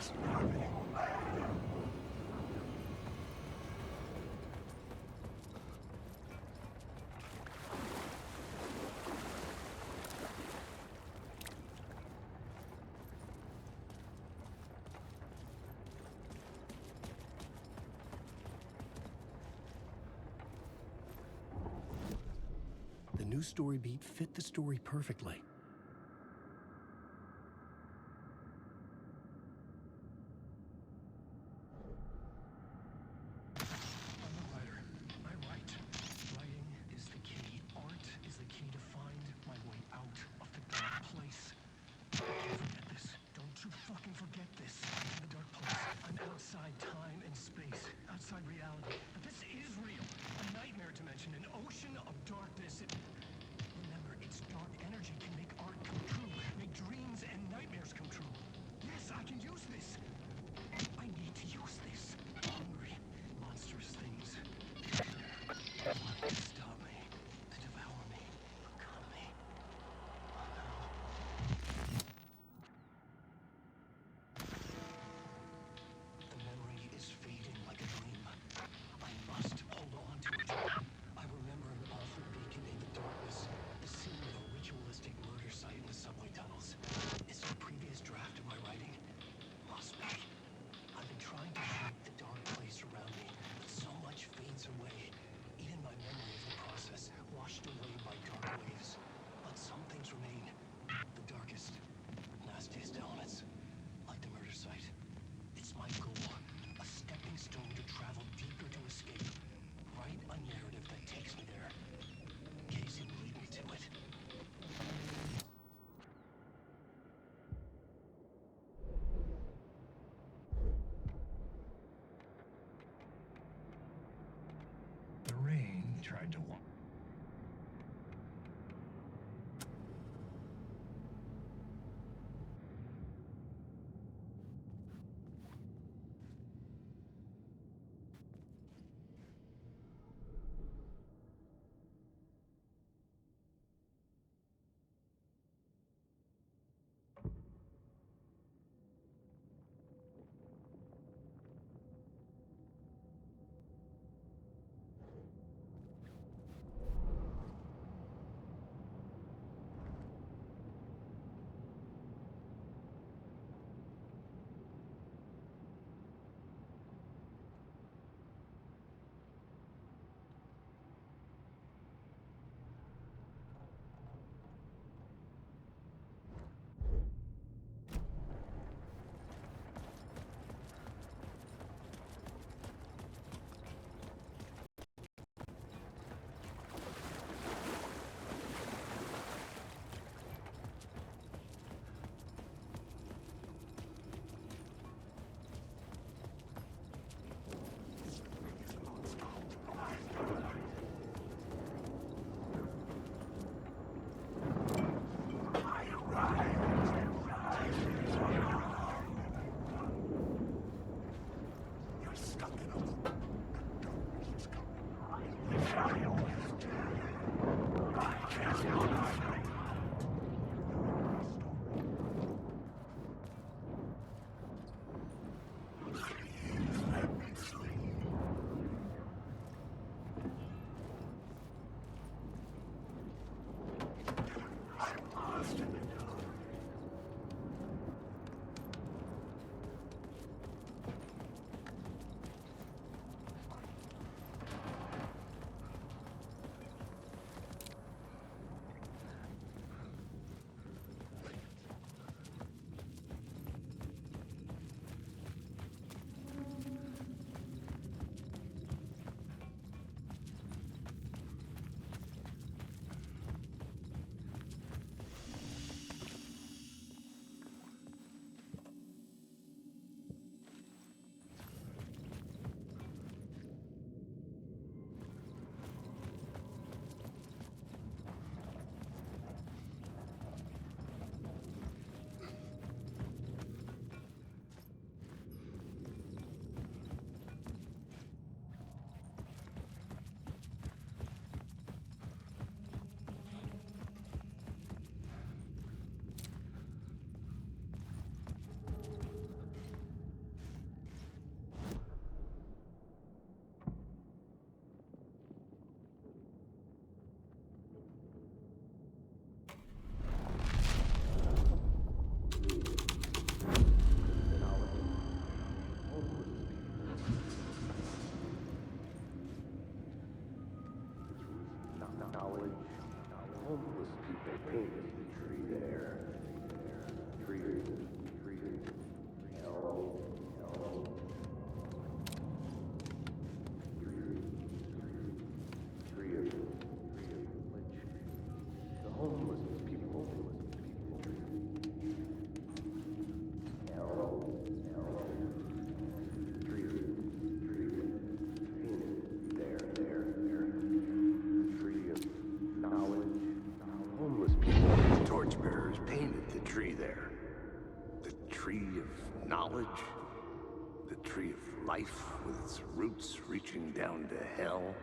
What's happening? The new story beat fit the story perfectly. I'm a writer. I write. Writing is the key. Art is the key to find my way out of the dark place. Don't forget this. Don't you fucking forget this. I'm in the dark place. I'm outside time and space. Outside reality. But this is real. A nightmare dimension. An ocean of darkness. Remember, its dark energy can make art come true. Make dreams and nightmares come true. Yes, I can use this. I need to use this. Hungry, monstrous things. Wanting to stop me. To devour me. Become me. Oh no. The memory is fading like a dream. I must hold on to it. I remember an awful beacon in the darkness. The scene of a ritualistic murder site in the subway tunnels. Is it a previous draft of my writing? Must be. I've been trying to shape the dark place around me, but so much fades away. Even my memory of the process, washed away by dark waves. But some things remain. The darkest, nastiest elements. Like the murder site. It's my goal. A stepping stone to travel deeper to escape. Write a narrative that takes me there. Casey will lead me to it. The rain tried to walk. knowledge, the tree of life with its roots reaching down to hell.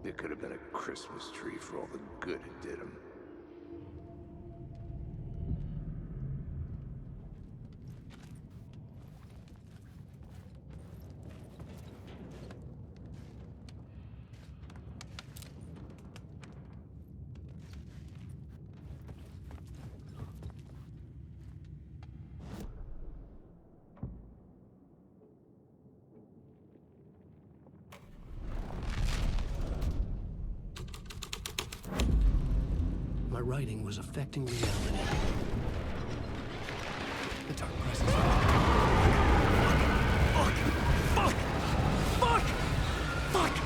It could have been a Christmas tree for all the good it did him. My writing was affecting reality. The dark presence. Fuck! Fuck! Fuck! Fuck!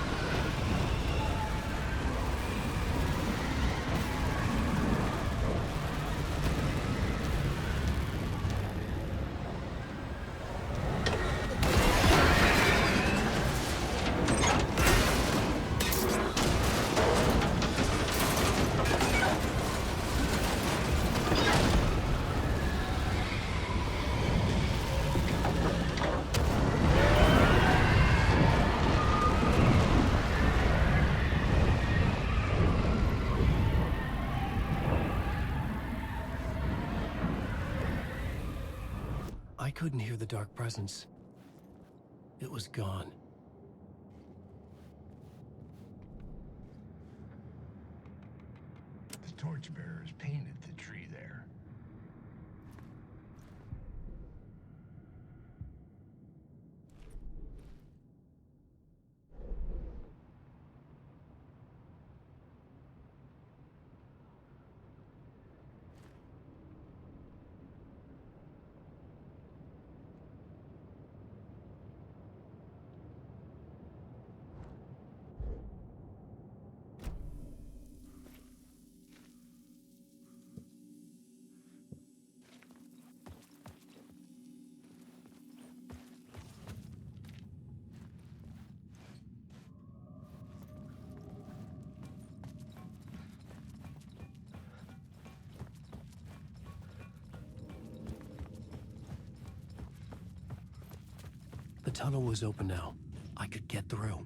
I couldn't hear the dark presence. It was gone. The torchbearers painted the tree there. The tunnel was open now. I could get through.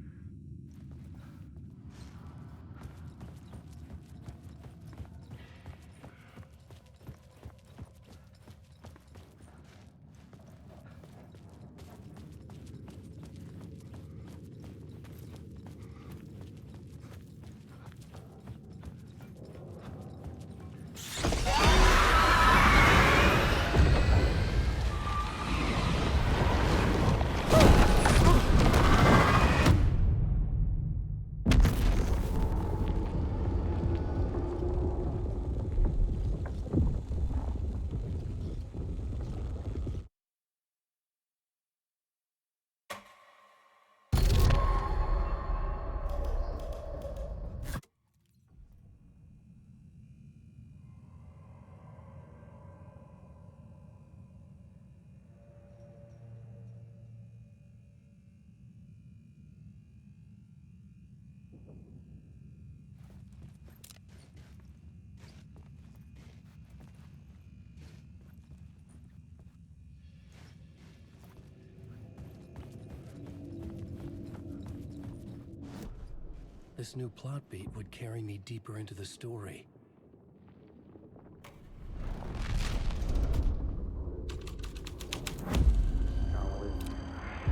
This new plot beat would carry me deeper into the story.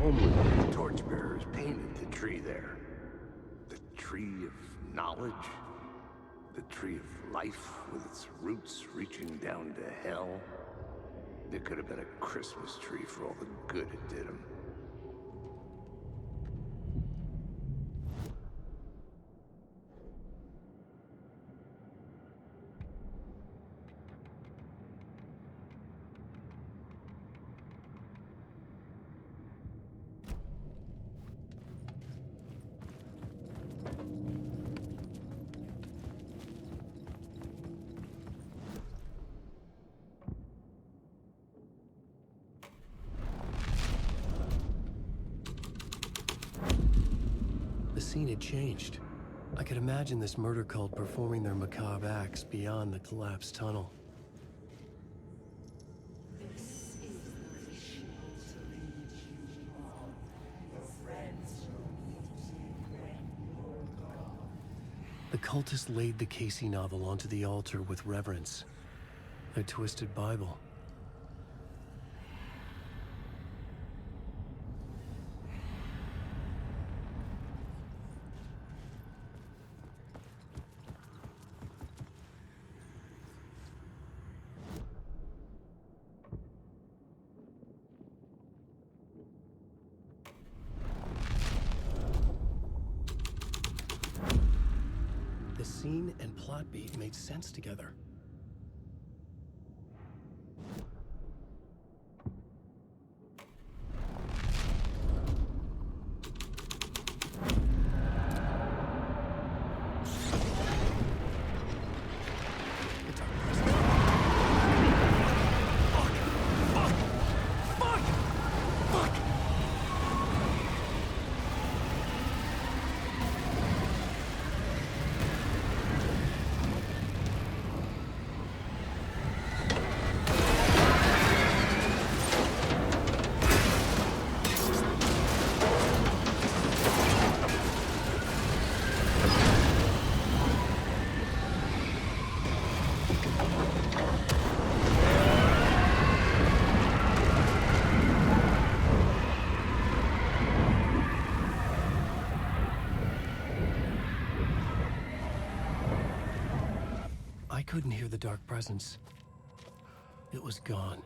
Only the torchbearers painted the tree there. The tree of knowledge, the tree of life with its roots reaching down to hell. It could have been a Christmas tree for all the good it did him. The scene had changed. I could imagine this murder cult performing their macabre acts beyond the collapsed tunnel. This is the cultists laid the Casey novel onto the altar with reverence. Their twisted Bible. The scene and plot beat made sense together. I couldn't hear the dark presence. It was gone.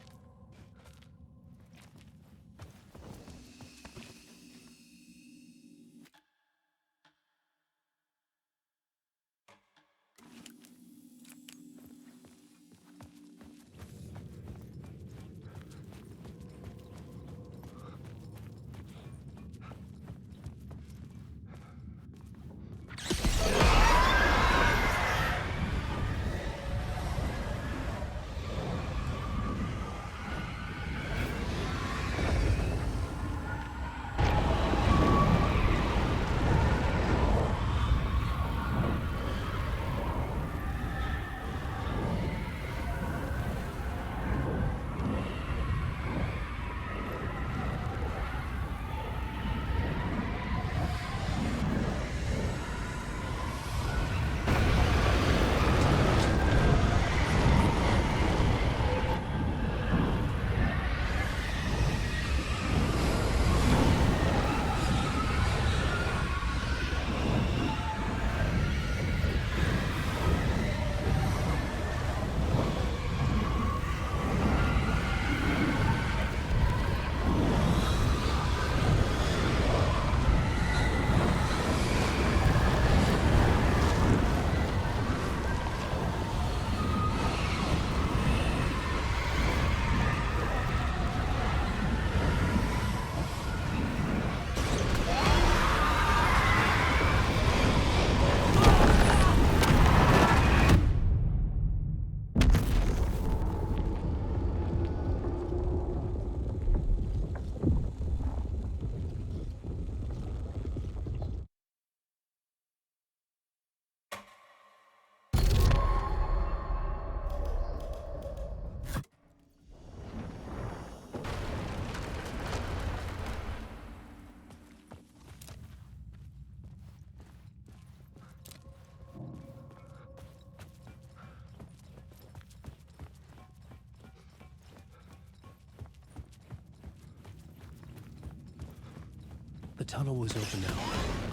The tunnel was open now.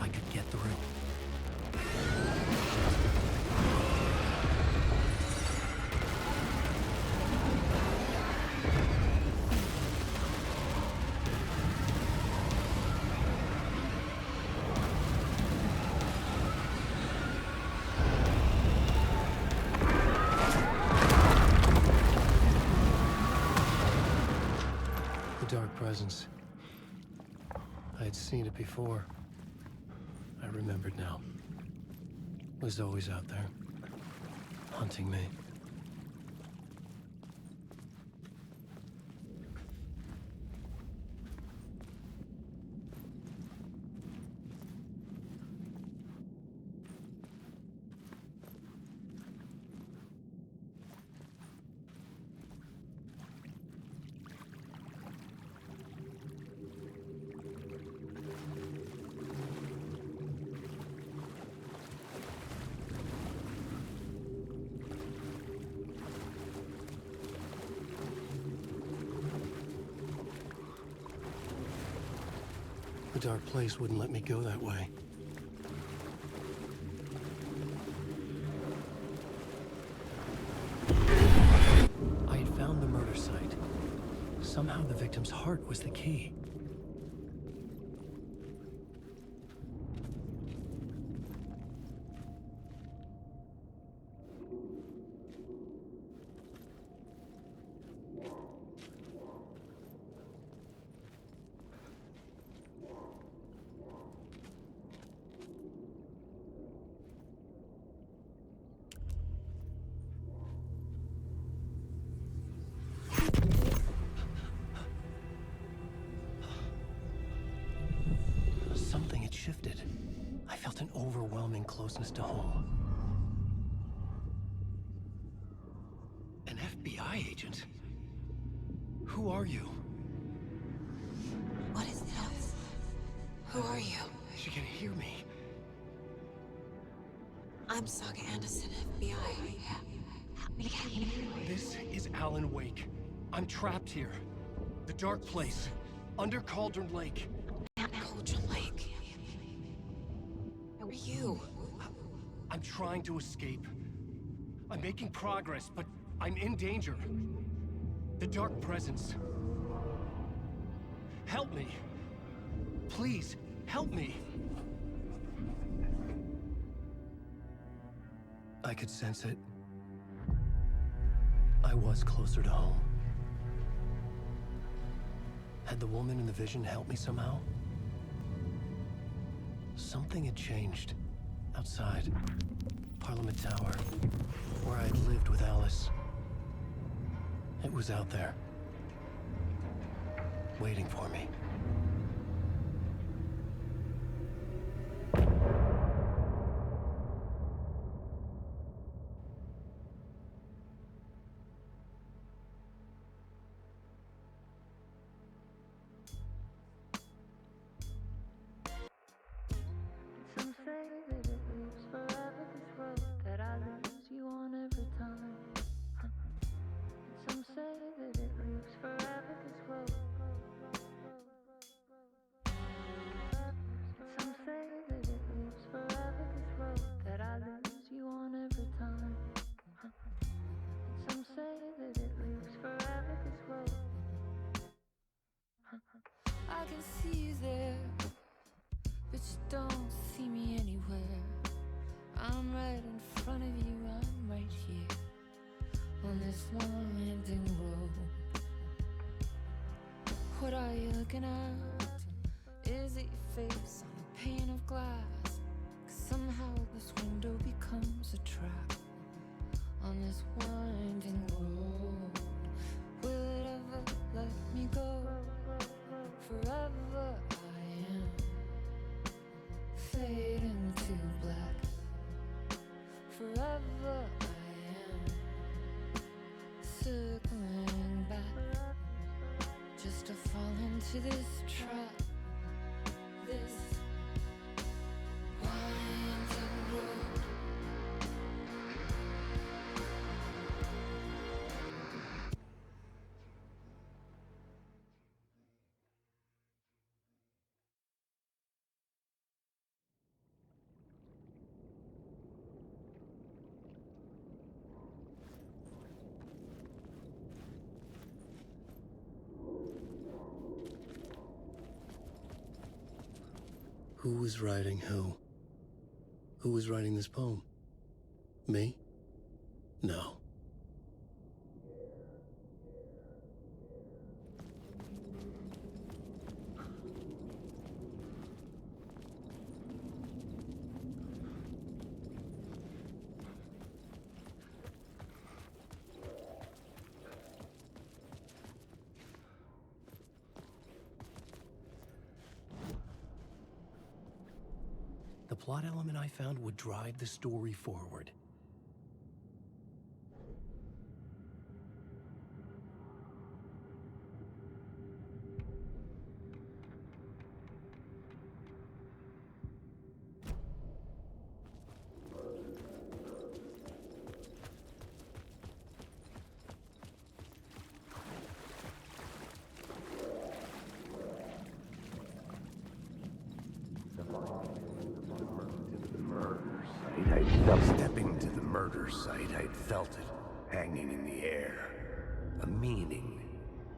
I could get through. The dark presence. I had seen it before. I remembered now. It was always out there, hunting me. The dark place wouldn't let me go that way. I had found the murder site. Somehow the victim's heart was the key. Something had shifted. I felt an overwhelming closeness to home. An FBI agent? Who are you? What is this? Who are you? She can hear me. I'm Saga Anderson, FBI. Help me get you. This is Alan Wake. I'm trapped here. The dark place. Under Cauldron Lake. At Cauldron Lake. Who are you? I'm trying to escape. I'm making progress, but I'm in danger. The dark presence. Help me. Please, help me. I could sense it. I was closer to home. Had the woman in the vision helped me somehow? Something had changed. Outside. Parliament Tower. Where I'd lived with Alice. It was out there. Waiting for me. Some say that it lives forever, this road that I lose you on every time. Some say that it lives forever, this road. Some say that it lives forever, this road that I lose you on every time. Some say that it lives forever, this road. I can see you there, but you don't see me anywhere. I'm right in front of you, I'm right here on this winding road. What are you looking at? Is it your face on a pane of glass? 'Cause somehow this window becomes a trap on this winding road. Will it ever let me go? Forever I am fading to black. Forever I am circling back, just to fall into this trap. This winding road. Who was writing who? Who was writing this poem? Me? No. The plot element I found would drive the story forward. Stepping to the murder site, I'd felt it, hanging in the air. A meaning,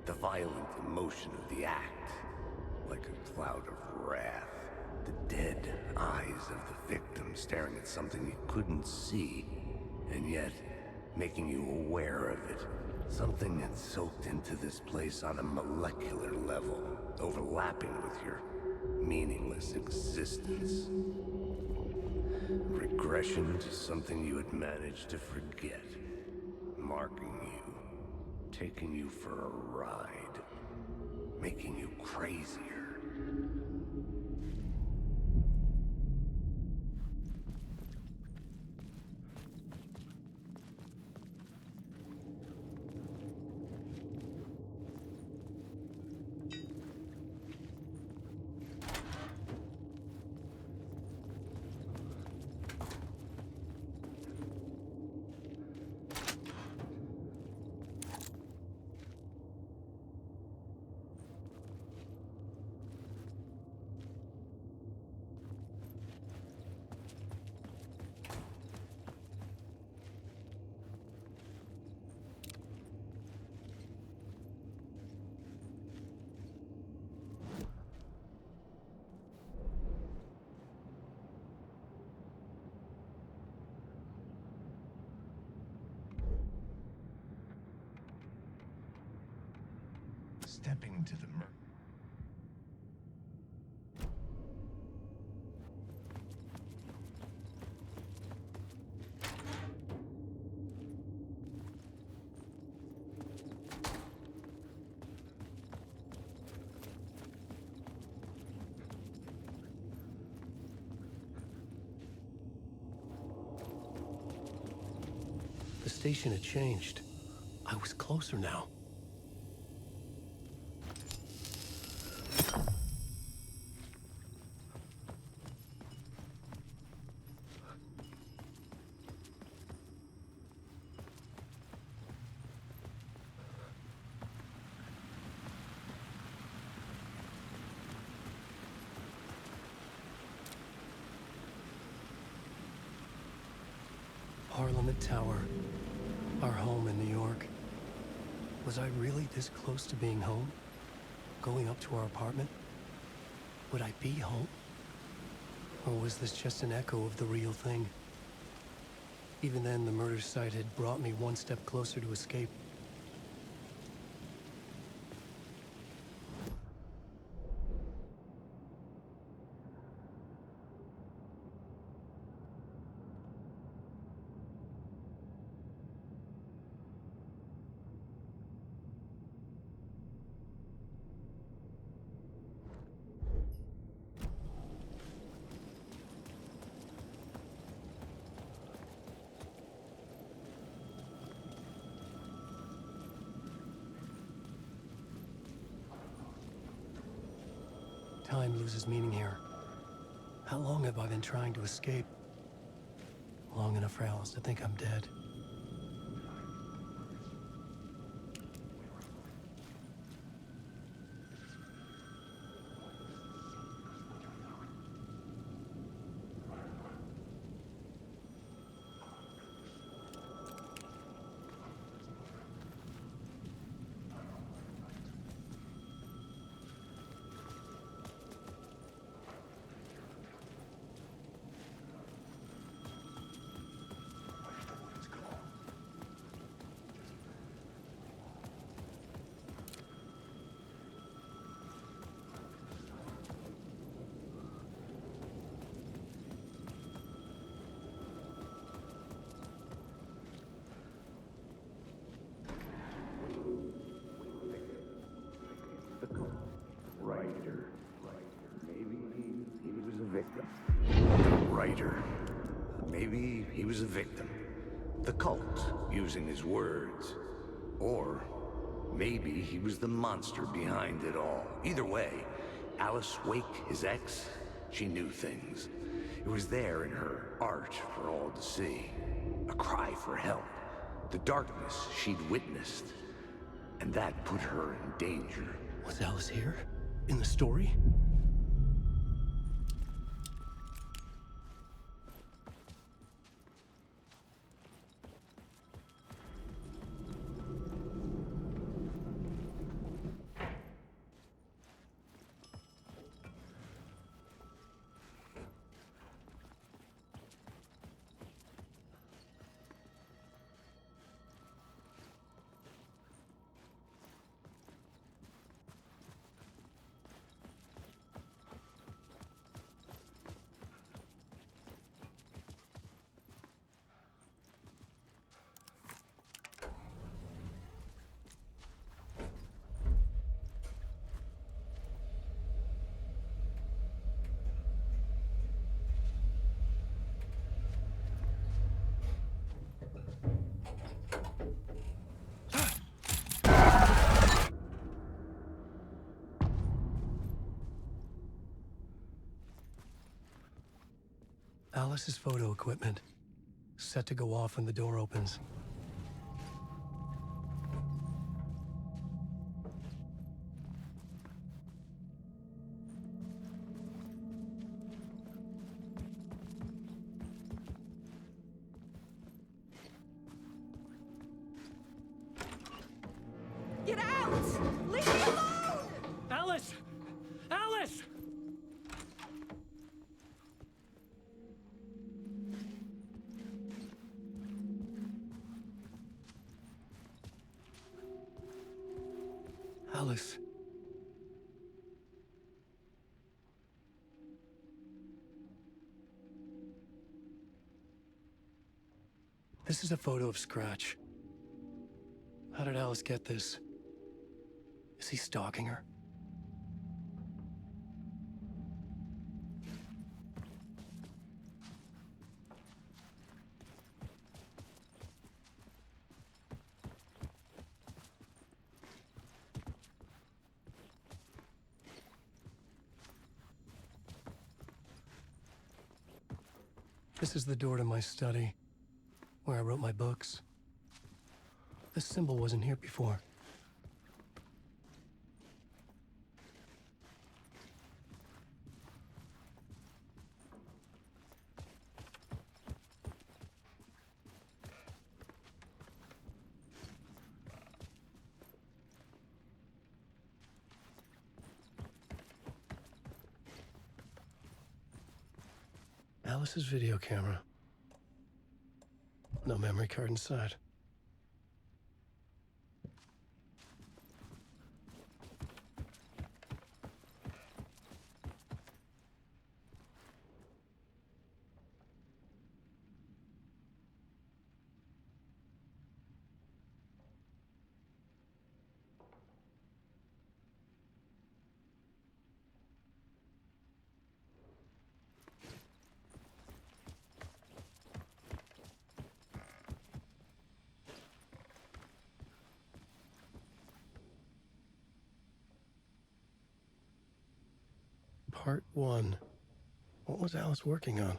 the violent emotion of the act, like a cloud of wrath. The dead eyes of the victim staring at something you couldn't see, and yet making you aware of it. Something had soaked into this place on a molecular level, overlapping with your meaningless existence. Regression to something you had managed to forget, marking you, taking you for a ride, making you crazier. Stepping to the The station had changed. I was closer now. Parliament Tower, our home in New York. Was I really this close to being home? Going up to our apartment? Would I be home? Or was this just an echo of the real thing? Even then, the murder site had brought me one step closer to escape. Time loses meaning here. How long have I been trying to escape? Long enough for Alice to think I'm dead. Maybe he was a victim. The cult, using his words. Or maybe he was the monster behind it all. Either way, Alice Wake, his ex, she knew things. It was there in her art for all to see. A cry for help. The darkness she'd witnessed. And that put her in danger. Was Alice here? In the story? Alice's photo equipment, set to go off when the door opens. Get out! Leave me alone! Alice! Alice! Alice. This is a photo of Scratch. How did Alice get this? Is he stalking her? This is the door to my study, where I wrote my books. This symbol wasn't here before. Alice's video camera. No memory card inside. Part 1. What was Alice working on?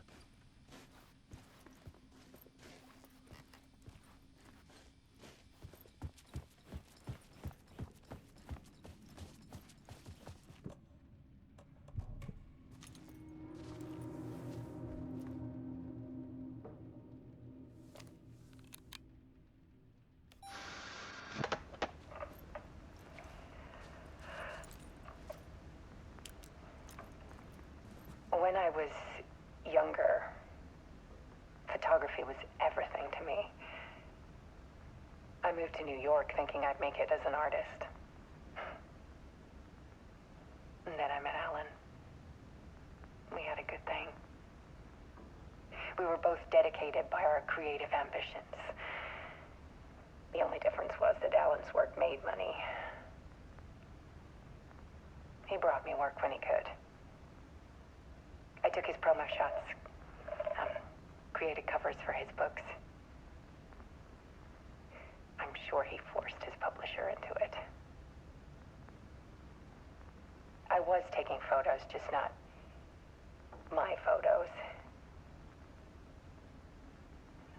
When I was younger, photography was everything to me. I moved to New York thinking I'd make it as an artist. And then I met Alan. We had a good thing. We were both dedicated by our creative ambitions. The only difference was that Alan's work made money. He brought me work when he could. I took his promo shots, created covers for his books. I'm sure he forced his publisher into it. I was taking photos, just not my photos.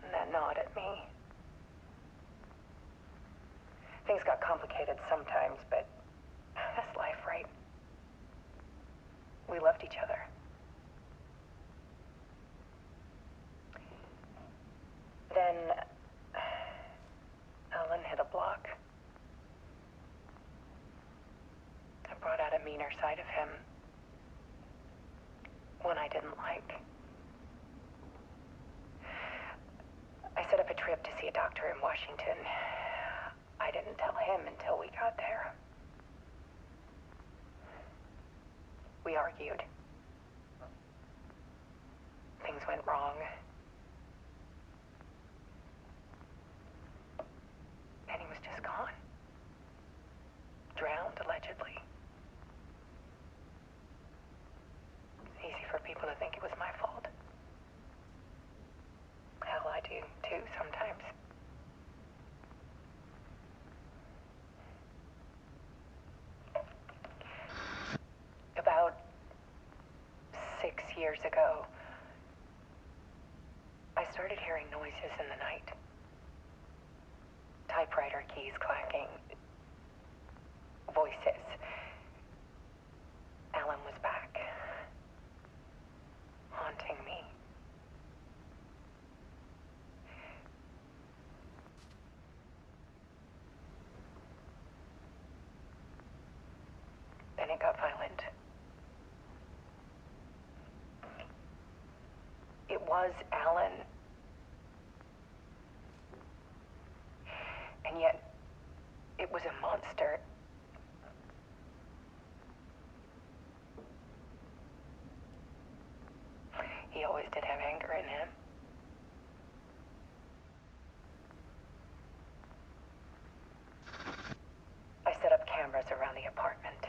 And that gnawed at me. Things got complicated sometimes, but that's life, right? We loved each other. Then Alan hit a block. I brought out a meaner side of him. One I didn't like. I set up a trip to see a doctor in Washington. I didn't tell him until we got there. We argued. Things went wrong. And he was just gone. Drowned, allegedly. It's easy for people to think it was my fault. Hell, I do, too, sometimes. About 6 years ago, started hearing noises in the night. Typewriter keys clacking. Voices. Alan was back. Haunting me. Then it got violent. It was Alan. And yet, it was a monster. He always did have anger in him. I set up cameras around the apartment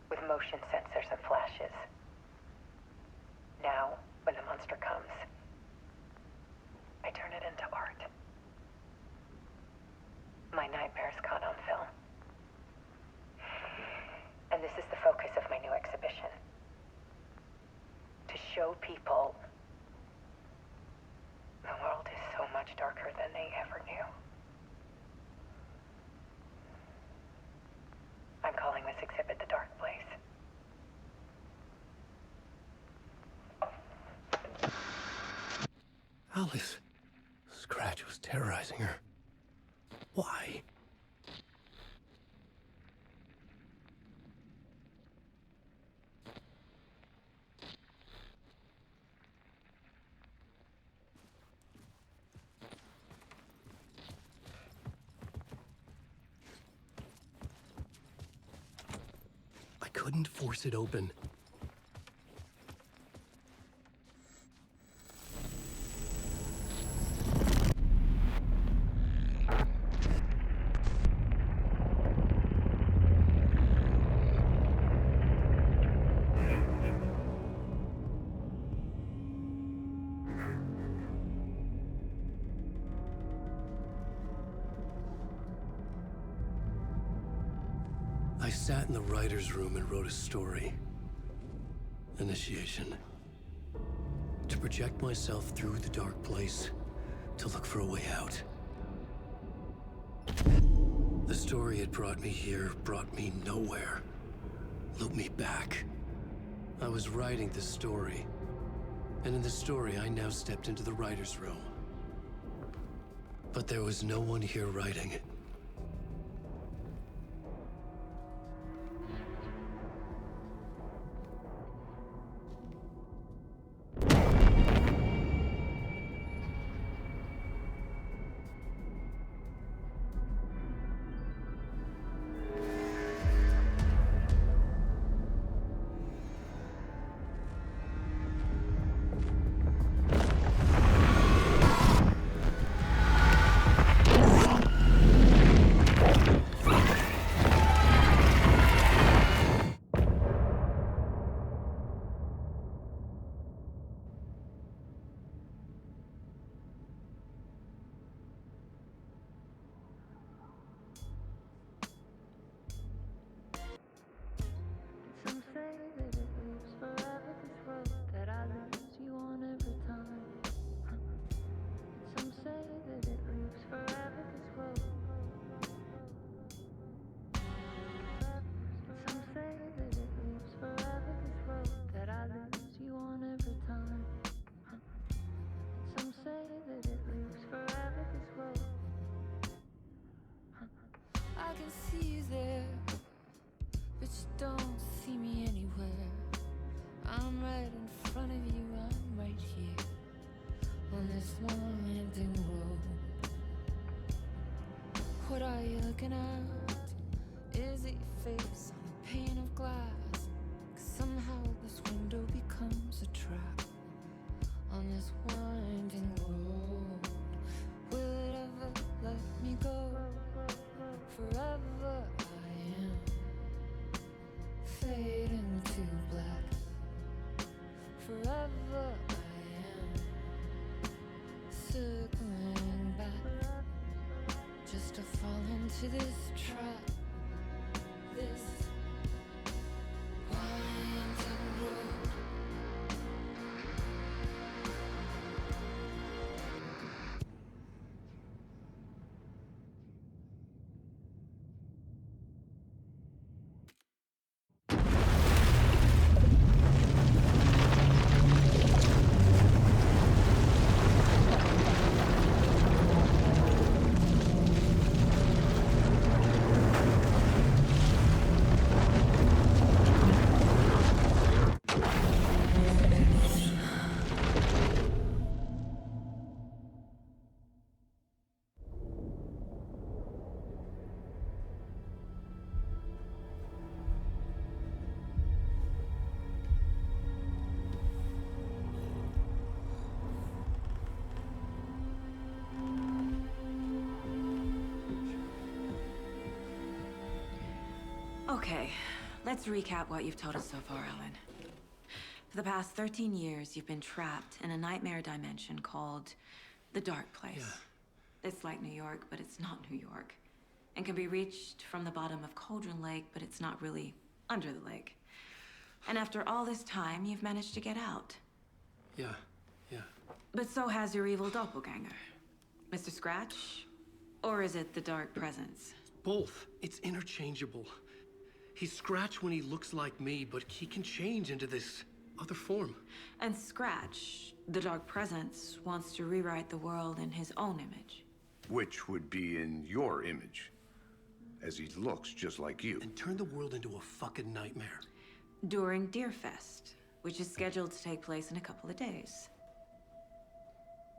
with motion sensors and flashes. Now, when the monster comes, I turn it into art. My nightmares caught on film. And this is the focus of my new exhibition. To show people the world is so much darker than they ever knew. I'm calling this exhibit The Dark Place. Alice. Scratch was terrorizing her. Why? I couldn't force it open. I sat in the writer's room and wrote a story. Initiation. To project myself through the dark place, to look for a way out. The story had brought me here, brought me nowhere. Looped me back. I was writing the story. And in the story, I now stepped into the writer's room. But there was no one here writing it. Some say that it lives forever, this road that I lose you on every time. Some say that it lives forever, this road. Some say that it lives forever, this road that I lose you on every time. Some say that it lives forever, this road. I can see you there, but you don't see me anywhere. I'm right in front of you, I'm right here on this winding road. What are you looking at? Is it your face on a pane of glass? 'Cause somehow this window becomes a trap on this winding road. Will it ever let me go? Forever I am fading to black. Forever I am circling back, just to fall into this trap, this winding road. Okay, let's recap what you've told us so far, Alan. For the past 13 years, you've been trapped in a nightmare dimension called the Dark Place. Yeah. It's like New York, but it's not New York. And can be reached from the bottom of Cauldron Lake, but it's not really under the lake. And after all this time, you've managed to get out. Yeah. But so has your evil doppelganger. Mr. Scratch? Or is it the Dark Presence? Both. It's interchangeable. He's Scratch when he looks like me, but he can change into this other form. And Scratch, the Dark Presence, wants to rewrite the world in his own image. Which would be in your image, as he looks just like you. And turn the world into a fucking nightmare. During Deerfest, which is scheduled to take place in a couple of days.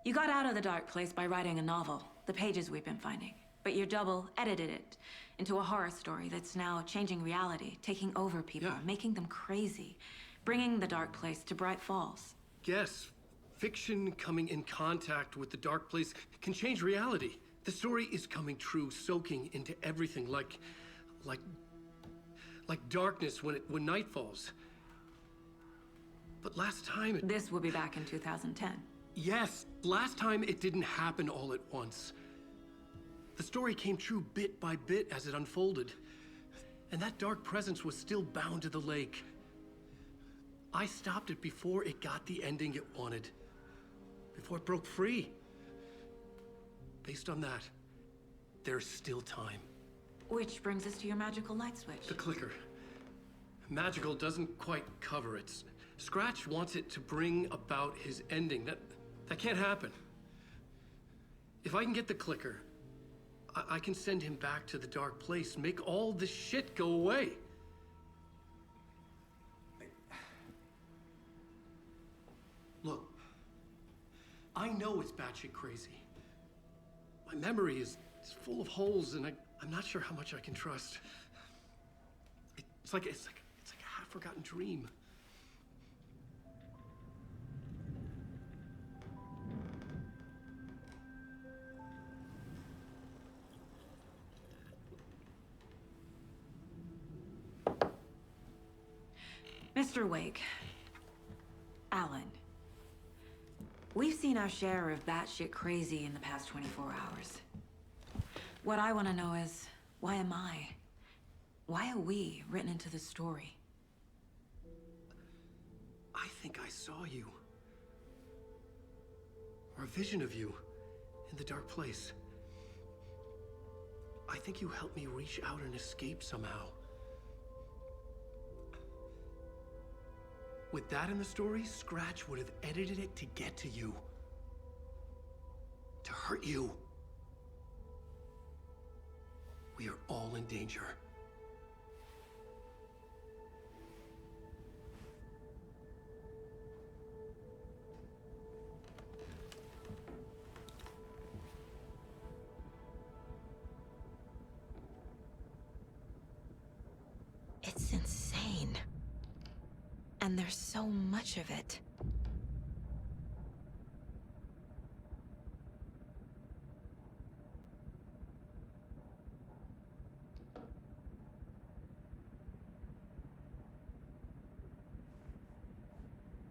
You got out of the Dark Place by writing a novel, the pages we've been finding. But your double edited it into a horror story that's now changing reality, taking over people, Yeah. making them crazy, bringing the Dark Place to Bright Falls. Yes, fiction coming in contact with the Dark Place can change reality. The story is coming true, soaking into everything like darkness when night falls. But last time This will be back in 2010. Yes, last time it didn't happen all at once. The story came true bit by bit as it unfolded. And that dark presence was still bound to the lake. I stopped it before it got the ending it wanted. Before it broke free. Based on that, there's still time. Which brings us to your magical light switch. The clicker. Magical doesn't quite cover it. Scratch wants it to bring about his ending. That can't happen. If I can get the clicker, I can send him back to the Dark Place, make all this shit go away. Look, I know it's batshit crazy. My memory is full of holes, and I'm not sure how much I can trust. It's like a half-forgotten dream. Mr. Wake. Alan. We've seen our share of batshit crazy in the past 24 hours. What I want to know is, why am I? Why are we written into the story? I think I saw you. Or a vision of you in the Dark Place. I think you helped me reach out and escape somehow. With that in the story, Scratch would have edited it to get to you. To hurt you. We are all in danger. It's insane. And there's so much of it.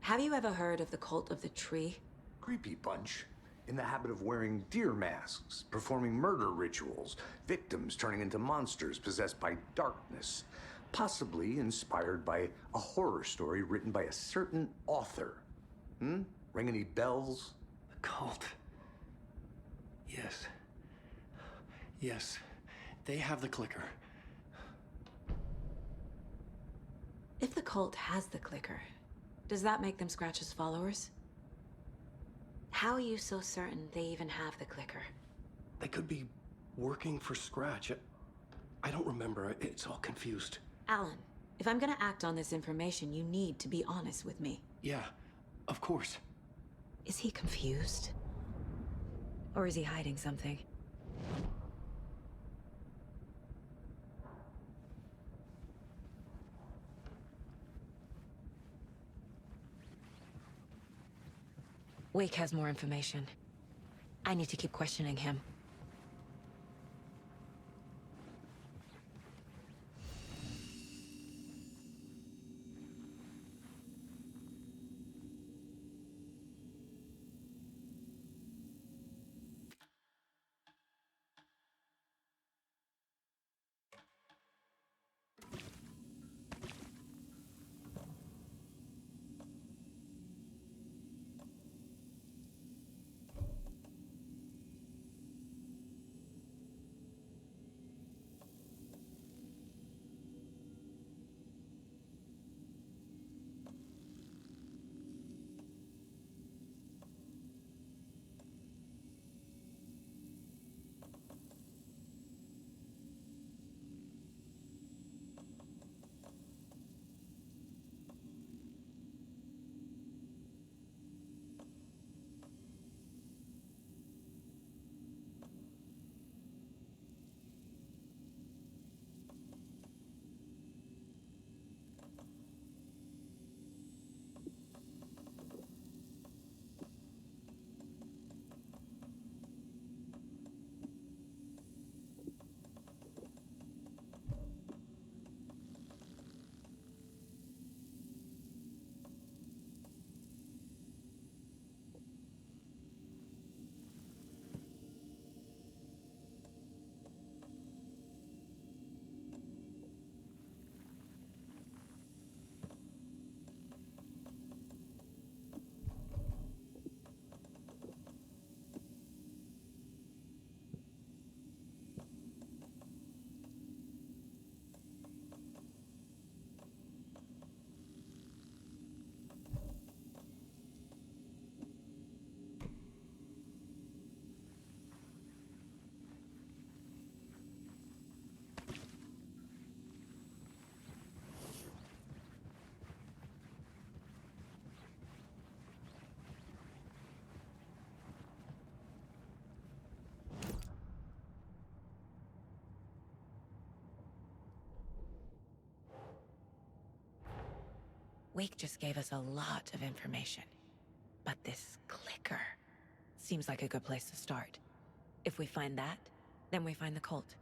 Have you ever heard of the Cult of the Tree? Creepy bunch. In the habit of wearing deer masks, performing murder rituals, victims turning into monsters possessed by darkness. Possibly inspired by a horror story written by a certain author. Ring any bells? The cult. Yes. Yes. They have the clicker. If the cult has the clicker, does that make them Scratch's followers? How are you so certain they even have the clicker? They could be working for Scratch. I don't remember. It's all confused. Alan, if I'm gonna act on this information, you need to be honest with me. Yeah, of course. Is he confused? Or is he hiding something? Wake has more information. I need to keep questioning him. Wake just gave us a lot of information. But this clicker seems like a good place to start. If we find that, then we find the cult.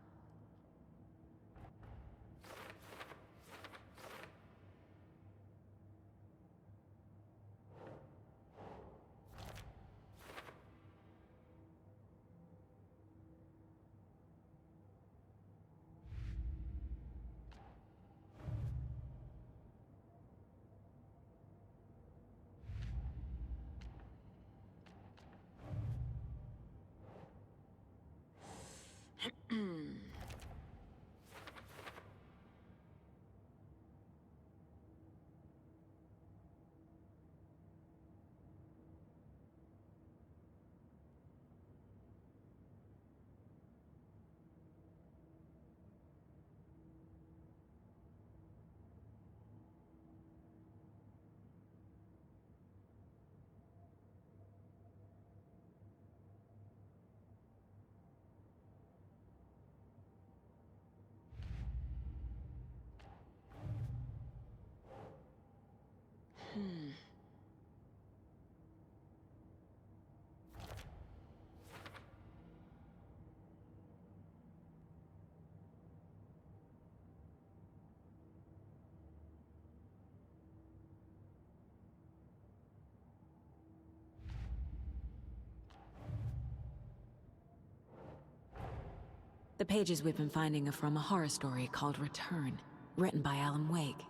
The pages we've been finding are from a horror story called Return, written by Alan Wake.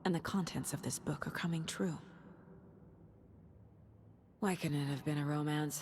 And the contents of this book are coming true. Why couldn't it have been a romance?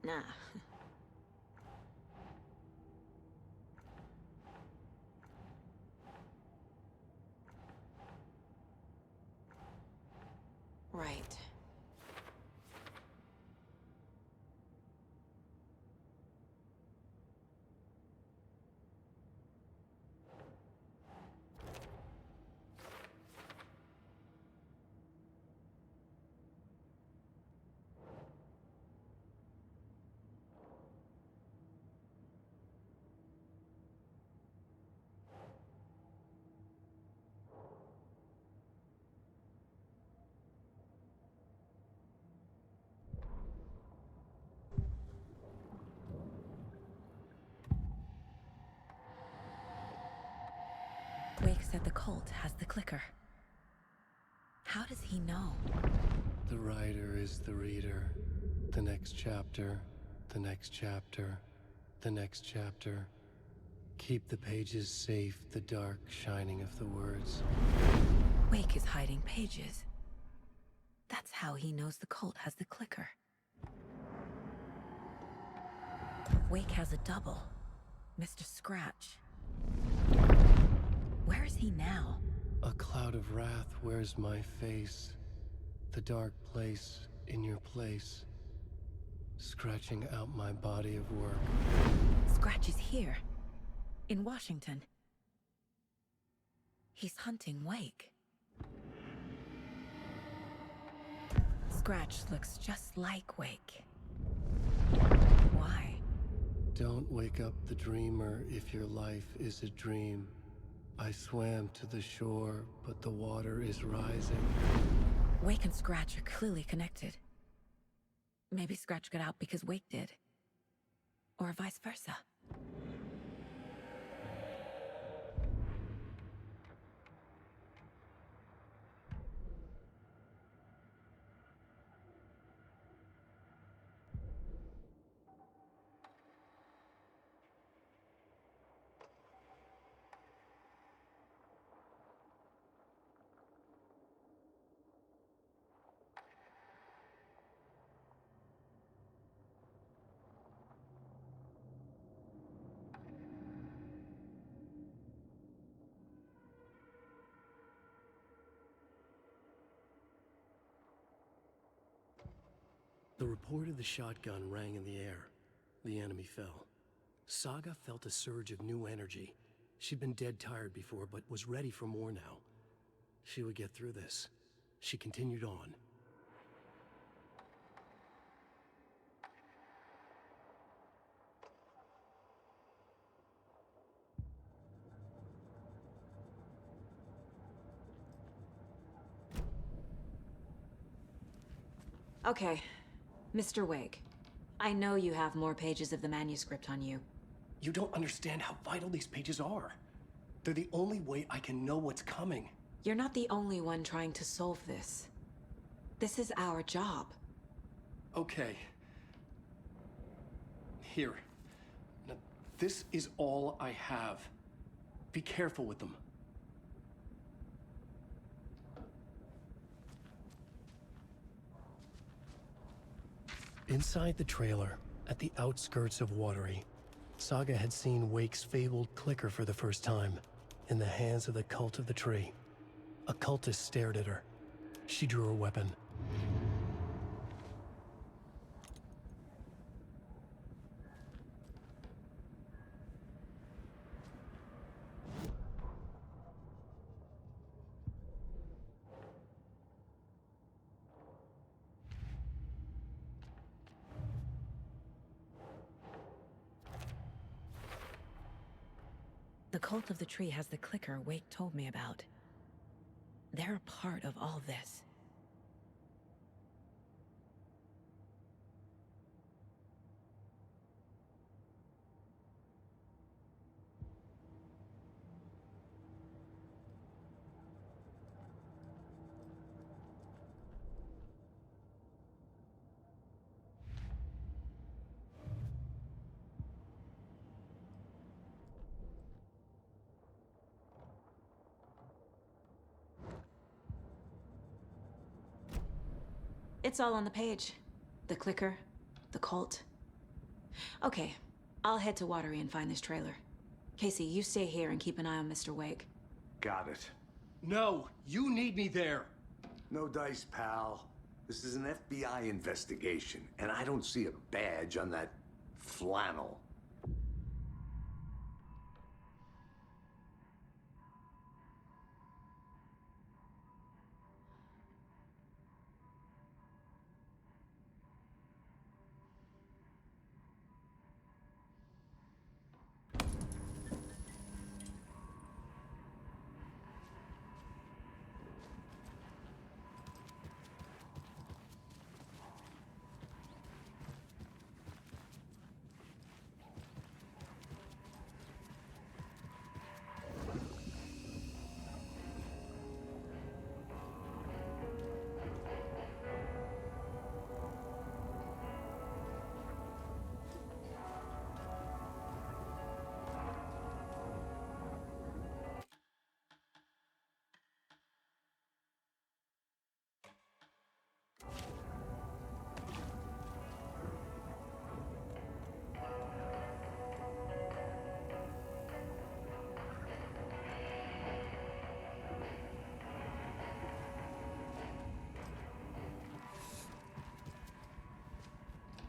Nah. Right. Wake said the cult has the clicker. How does he know? The writer is the reader. The next chapter, the next chapter, the next chapter. Keep the pages safe, the dark shining of the words. Wake is hiding pages. That's how he knows the cult has the clicker. Wake has a double. Mr. Scratch. Where is he now? A cloud of wrath wears my face. The dark place in your place. Scratching out my body of work. Scratch is here. In Washington. He's hunting Wake. Scratch looks just like Wake. Why? Don't wake up the dreamer if your life is a dream. I swam to the shore, but the water is rising. Wake and Scratch are clearly connected. Maybe Scratch got out because Wake did. Or vice versa. The report of the shotgun rang in the air. The enemy fell. Saga felt a surge of new energy. She'd been dead tired before, but was ready for more now. She would get through this. She continued on. Okay, Mr. Wake. I know you have more pages of the manuscript on you. You don't understand how vital these pages are. They're the only way I can know what's coming. You're not the only one trying to solve this. This is our job. Okay. Here. Now, this is all I have. Be careful with them. Inside the trailer, at the outskirts of Watery, Saga had seen Wake's fabled clicker for the first time, in the hands of the Cult of the Tree. A cultist stared at her. She drew her weapon. The Cult of the Tree has the clicker Wake told me about. They're a part of all this. It's all on the page. The clicker, the cult. Okay, I'll head to Watery and find this trailer. Casey, you stay here and keep an eye on Mr. Wake. Got it. No, you need me there. No dice, pal. This is an FBI investigation, and I don't see a badge on that flannel.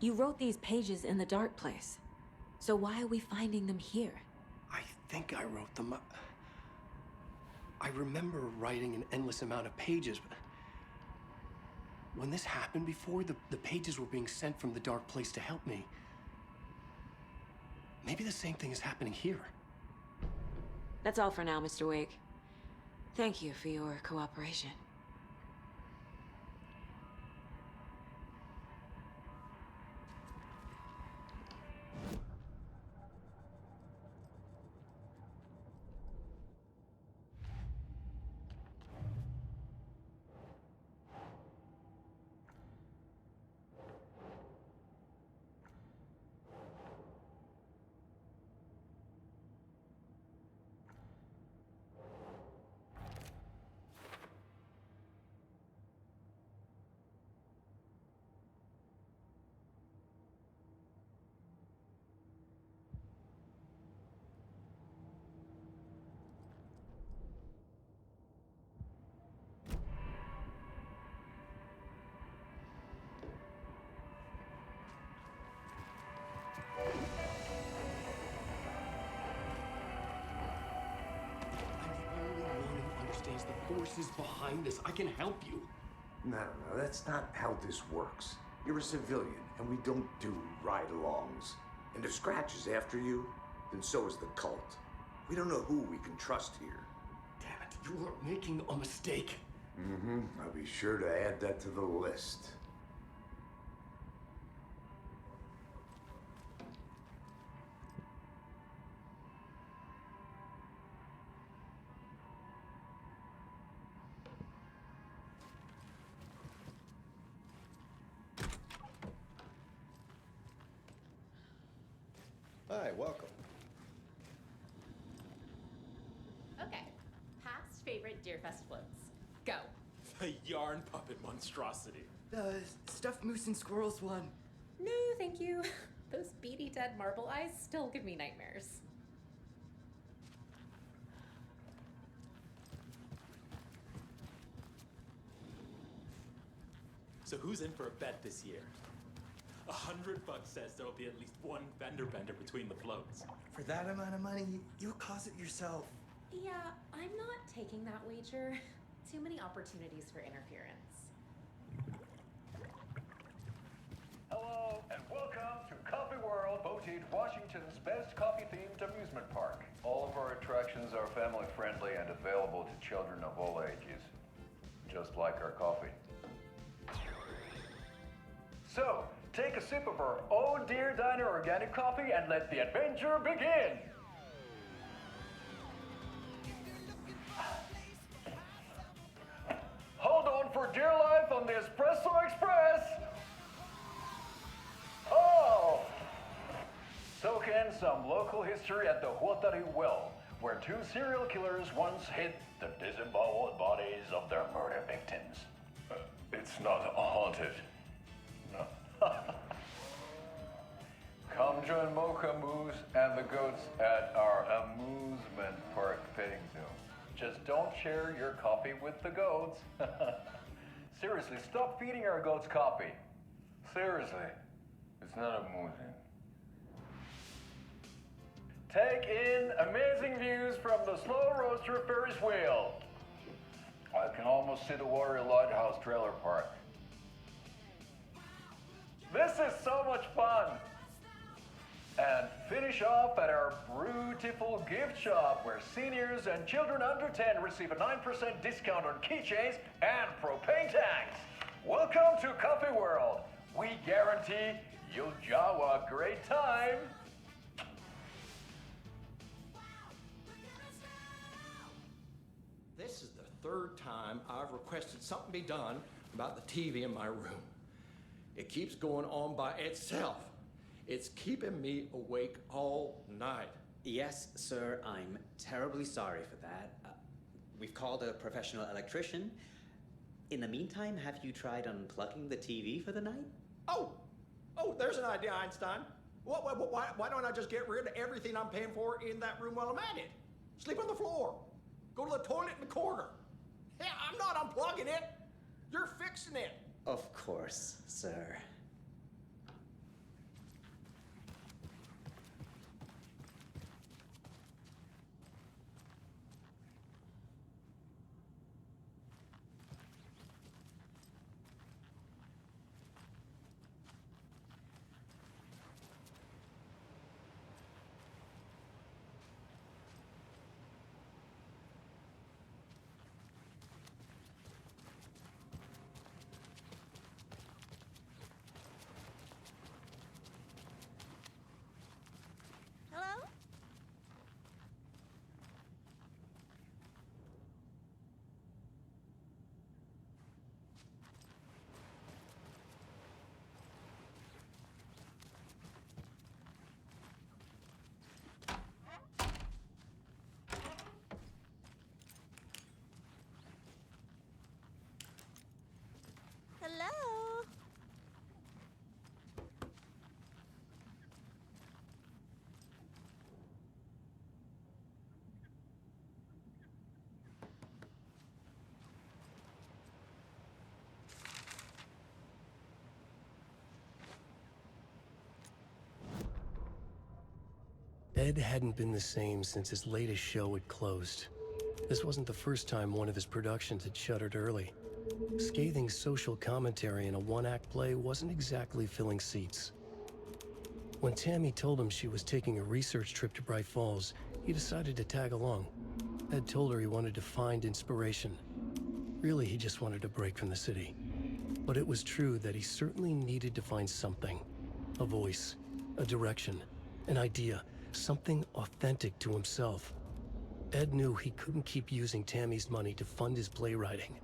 You wrote these pages in the dark place. So why are we finding them here? I think I wrote them. I remember writing an endless amount of pages, but when this happened before, the pages were being sent from the dark place to help me. Maybe the same thing is happening here. That's all for now, Mr. Wake. Thank you for your cooperation. I'm the only one who understands the forces behind this. I can help you. No, that's not how this works. You're a civilian, and we don't do ride-alongs. And if Scratch is after you, then so is the cult. We don't know who we can trust here. Damn it, you are making a mistake. I'll be sure to add that to the list. Hi, welcome. Okay, past favorite Deerfest floats. Go. The yarn puppet monstrosity. The stuffed moose and squirrels one. No, thank you. Those beady dead marble eyes still give me nightmares. So who's in for a bet this year? $100 says there'll be at least one fender bender between the floats. For that amount of money, you'll cause it yourself. Yeah, I'm not taking that wager. Too many opportunities for interference. Hello, and welcome to Coffee World, voted Washington's best coffee-themed amusement park. All of our attractions are family-friendly and available to children of all ages, just like our coffee. So, take a sip of our Oh Dear Diner organic coffee and let the adventure begin! Hold on for dear life on the Espresso Express! Oh! Soak in some local history at the Huatari Well, where two serial killers once hid the disemboweled bodies of their murder victims. It's not haunted. No. Come join Mocha Moose and the goats at our amusement park petting zoo. Just don't share your coffee with the goats. Seriously, stop feeding our goats coffee. Seriously, it's not amusing. Take in amazing views from the Slow Roaster Ferris wheel. I can almost see the Warrior Lighthouse trailer park. This is so much fun! And finish off at our beautiful gift shop where seniors and children under 10 receive a 9% discount on keychains and propane tanks. Welcome to Coffee World. We guarantee you'll jaw a great time. This is the third time I've requested something be done about the TV in my room. It keeps going on by itself. It's keeping me awake all night. Yes, sir, I'm terribly sorry for that. We've called a professional electrician. In the meantime, have you tried unplugging the TV for the night? Oh, there's an idea, Einstein. Why don't I just get rid of everything I'm paying for in that room while I'm at it? Sleep on the floor. Go to the toilet in the corner. Hey, I'm not unplugging it. You're fixing it. Of course, sir. Ed hadn't been the same since his latest show had closed. This wasn't the first time one of his productions had shuttered early. Scathing social commentary in a one-act play wasn't exactly filling seats. When Tammy told him she was taking a research trip to Bright Falls, he decided to tag along. Ed told her he wanted to find inspiration. Really, he just wanted a break from the city. But it was true that he certainly needed to find something. A voice, a direction, an idea, something authentic to himself. Ed knew he couldn't keep using Tammy's money to fund his playwriting.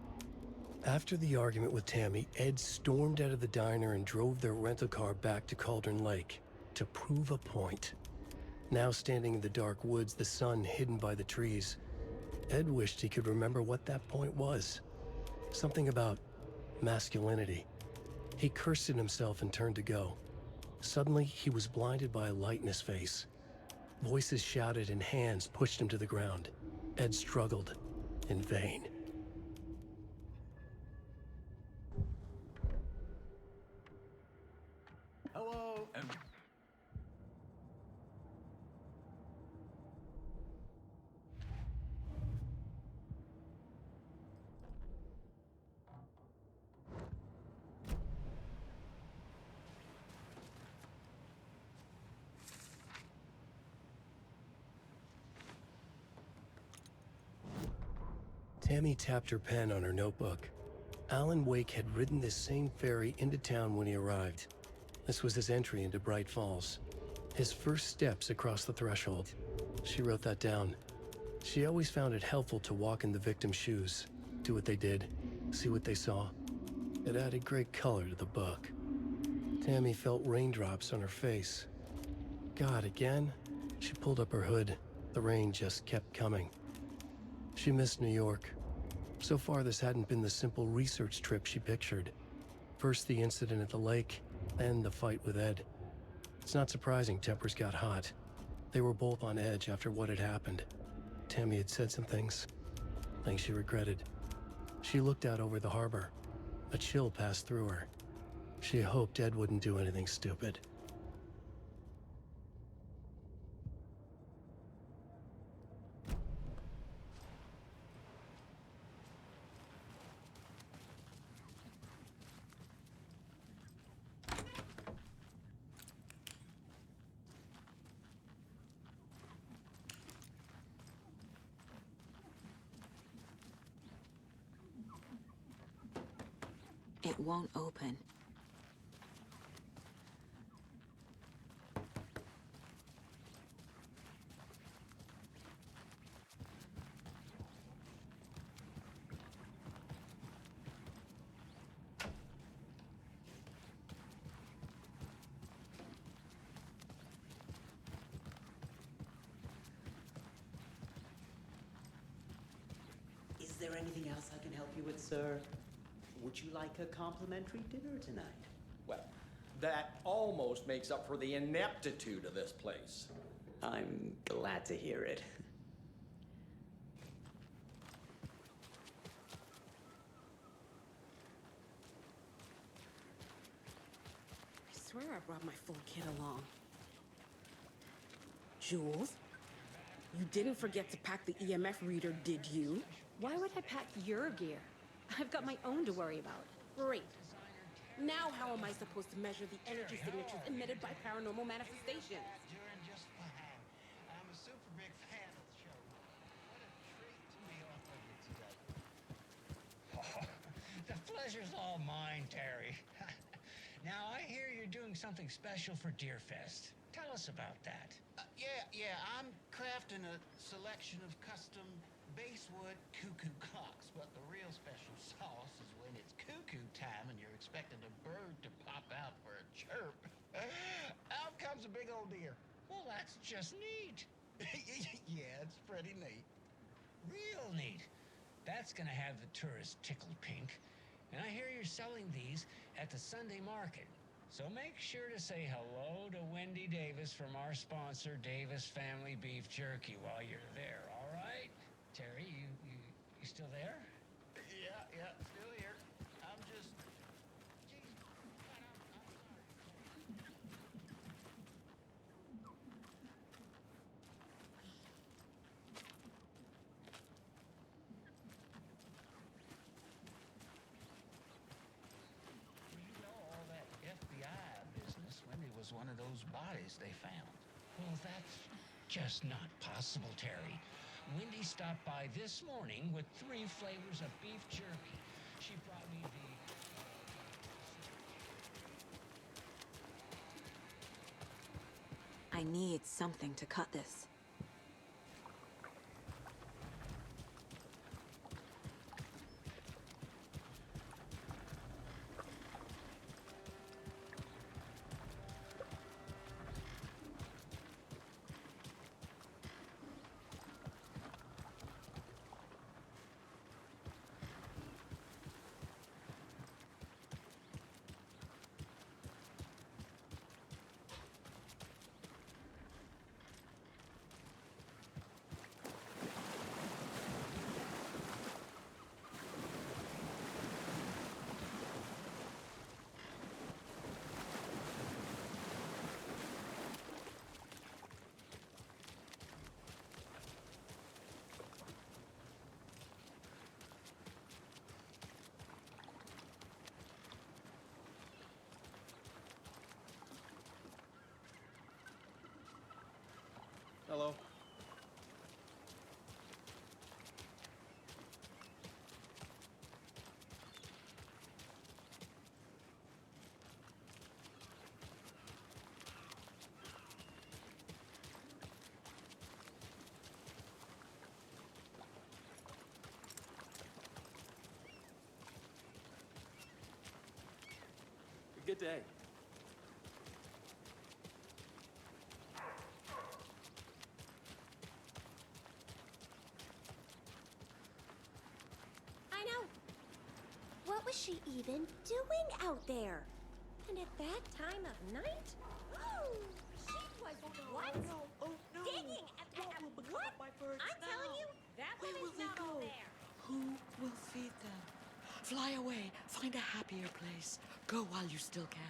After the argument with Tammy, Ed stormed out of the diner and drove their rental car back to Cauldron Lake to prove a point. Now standing in the dark woods, the sun hidden by the trees, Ed wished he could remember what that point was. Something about masculinity. He cursed at himself and turned to go. Suddenly, he was blinded by a light in his face. Voices shouted and hands pushed him to the ground. Ed struggled, in vain. Hello. Tammy tapped her pen on her notebook. Alan Wake had ridden this same ferry into town when he arrived. This was his entry into Bright Falls. His first steps across the threshold. She wrote that down. She always found it helpful to walk in the victim's shoes, do what they did, see what they saw. It added great color to the book. Tammy felt raindrops on her face. God, again? She pulled up her hood. The rain just kept coming. She missed New York. So far, this hadn't been the simple research trip she pictured. First the incident at the lake, then the fight with Ed. It's not surprising tempers got hot. They were both on edge after what had happened. Tammy had said some things she regretted. She looked out over the harbor. A chill passed through her. She hoped Ed wouldn't do anything stupid. It won't open. Is there anything else I can help you with, sir? Would you like a complimentary dinner tonight? Well, that almost makes up for the ineptitude of this place. I'm glad to hear it. I swear I brought my full kit along. Jules, you didn't forget to pack the EMF reader, did you? Why would I pack your gear? I've got my own to worry about. Great. Now how am I supposed to measure the energy signatures emitted by paranormal manifestations? Doing just fine. I'm a super big fan of the show. What a treat to be off of it today. Oh, the pleasure's all mine, Terry. Now, I hear you're doing something special for Deerfest. Tell us about that. Yeah, I'm crafting a selection of custom basswood cuckoo clocks, but the real special sauce is when it's cuckoo time and you're expecting a bird to pop out for a chirp. Out comes a big old deer. Well, that's just neat. Yeah, it's pretty neat. Real neat. That's gonna have the tourists tickled pink. And I hear you're selling these at the Sunday market. So make sure to say hello to Wendy Davis from our sponsor, Davis Family Beef Jerky, while you're there, all right? Terry, you still there? Yeah, still here. I'm just... of those bodies they found. Well, that's just not possible, Terry. Wendy stopped by this morning with 3 flavors of beef jerky. She brought me the... I need something to cut this. Hello. Good day. I know. What was she even doing out there? And at that time of night? She was what? Digging at what? I'm telling you, that Where will woman's they not all go? there. Who will feed them? Fly away. Find a happier place. Go while you still can.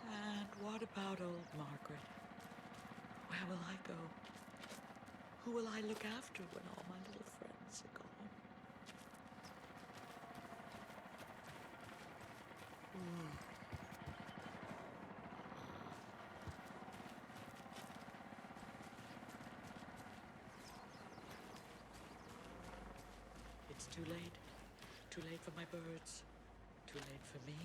And what about old Margaret? Where will I go? Who will I look after when all my little friends are gone? It's too late. Too late for my birds. Too late for me.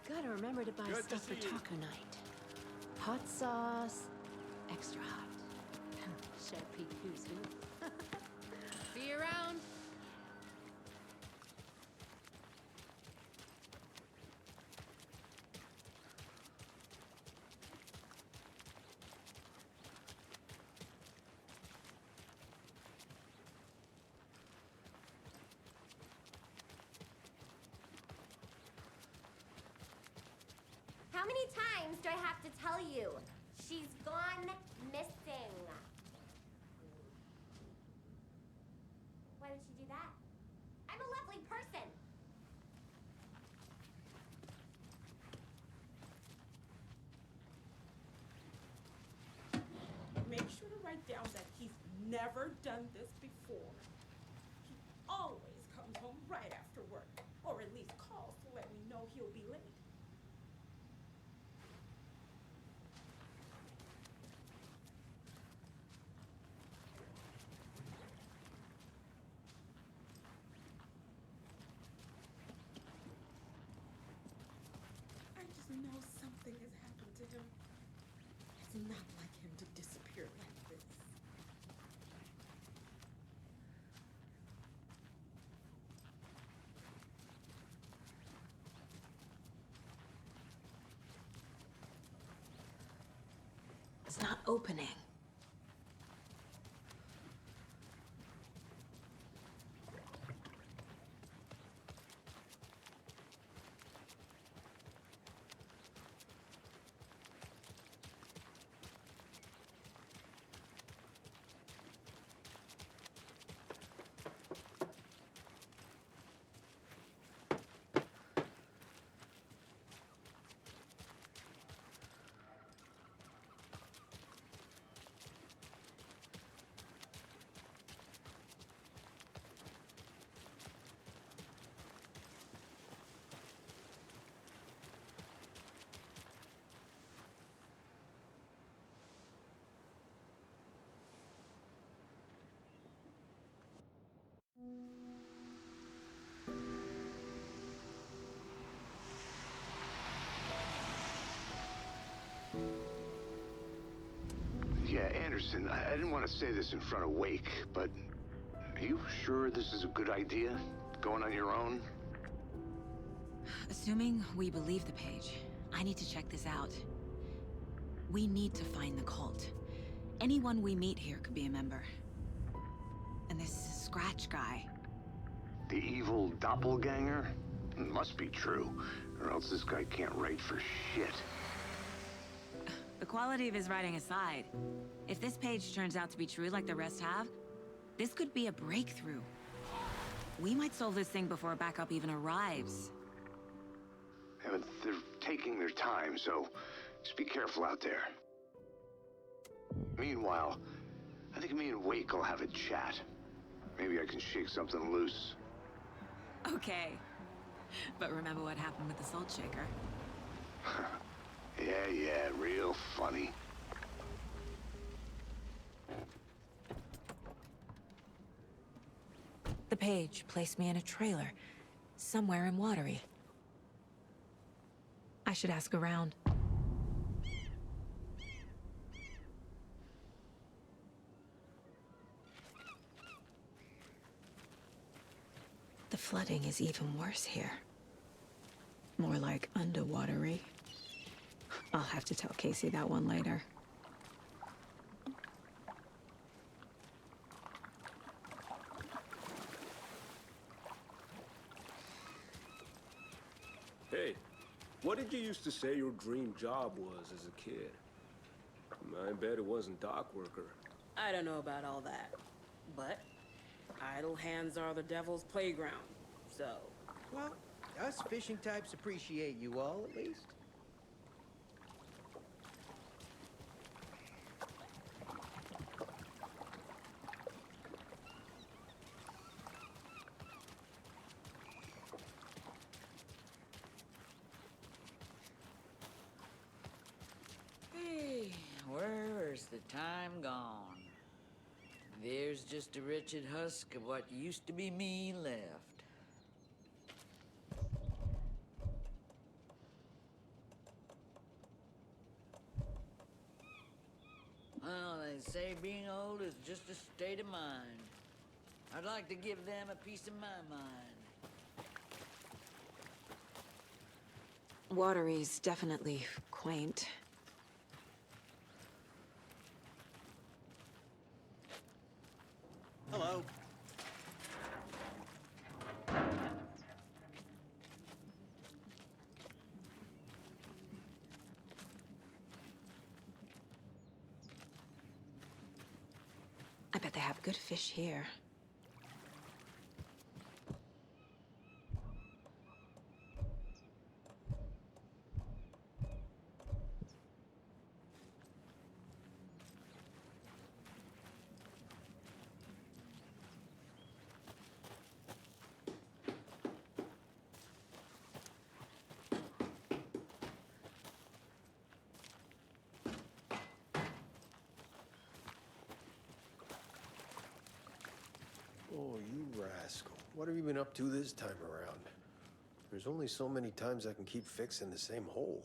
Gotta remember to buy Good to stuff for see you. taco night. Hot sauce, extra hot. Shed peek who's who. See you around. How many times do I have to tell you? She's gone missing. Why did she do that? I'm a lovely person. Make sure to write down that he's never done this before. He always comes home right after work, or at least calls to let me know he'll be late. I just know something has happened to him. It's not like him to disappear like this. It's not opening. Anderson, I didn't want to say this in front of Wake, but are you sure this is a good idea? Going on your own? Assuming we believe the page, I need to check this out. We need to find the cult. Anyone we meet here could be a member. And this Scratch guy. The evil doppelganger? Must be true, or else this guy can't write for shit. The quality of his writing aside, if this page turns out to be true like the rest have, this could be a breakthrough. We might solve this thing before backup even arrives. Yeah, but they're taking their time, so just be careful out there. Meanwhile, I think me and Wake will have a chat. Maybe I can shake something loose. Okay. But remember what happened with the Salt Shaker? Yeah, real funny. The page placed me in a trailer, somewhere in Watery. I should ask around. The flooding is even worse here. More like underwatery. I'll have to tell Casey that one later. Hey, what did you used to say your dream job was as a kid? I bet it wasn't dock worker. I don't know about all that, but idle hands are the devil's playground, so... Well, us fishing types appreciate you all, at least. Hey, where's the time gone? There's just a wretched husk of what used to be me left. Well, they say being old is just a state of mind. I'd like to give them a piece of my mind. Watery's definitely quaint. Hello. I bet they have good fish here. Oh, you rascal. What have you been up to this time around? There's only so many times I can keep fixing the same hole.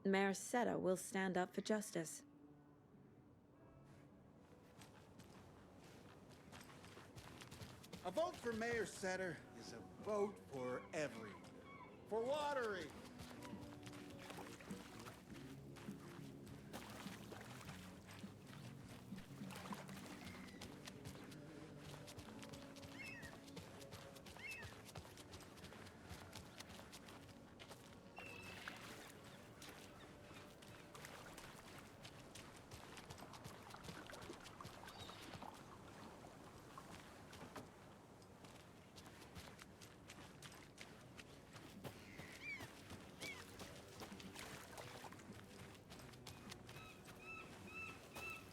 Mayor Seta will stand up for justice. A vote for Mayor Setter is a vote for everyone. For Watery.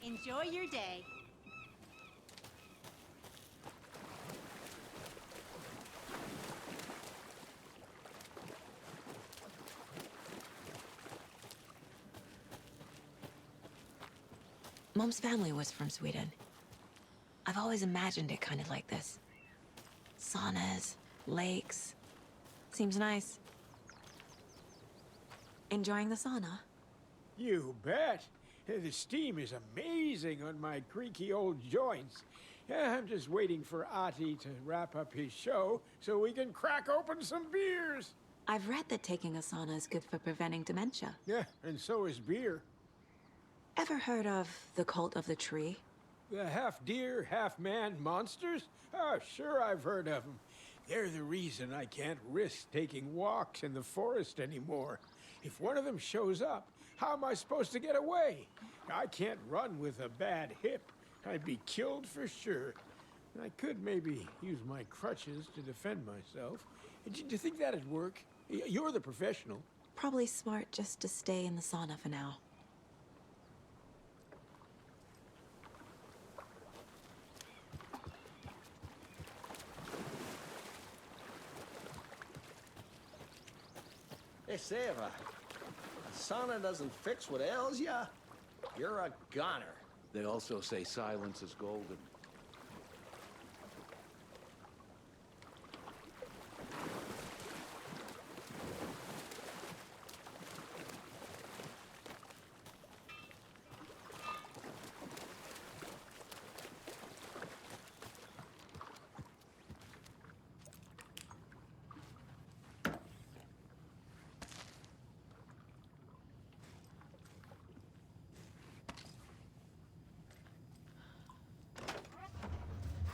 Enjoy your day. Mom's family was from Sweden. I've always imagined it kind of like this. Saunas, lakes. Seems nice. Enjoying the sauna? You bet. The steam is amazing on my creaky old joints. I'm just waiting for Ati to wrap up his show so we can crack open some beers. I've read that taking a sauna is good for preventing dementia. Yeah, and so is beer. Ever heard of the Cult of the Tree? The half-deer, half-man monsters? Oh, sure I've heard of them. They're the reason I can't risk taking walks in the forest anymore. If one of them shows up, how am I supposed to get away? I can't run with a bad hip. I'd be killed for sure. I could maybe use my crutches to defend myself. Do you think that'd work? You're the professional. Probably smart just to stay in the sauna for now. Hey, say, if a sauna doesn't fix what ails ya, you're a goner. They also say silence is golden.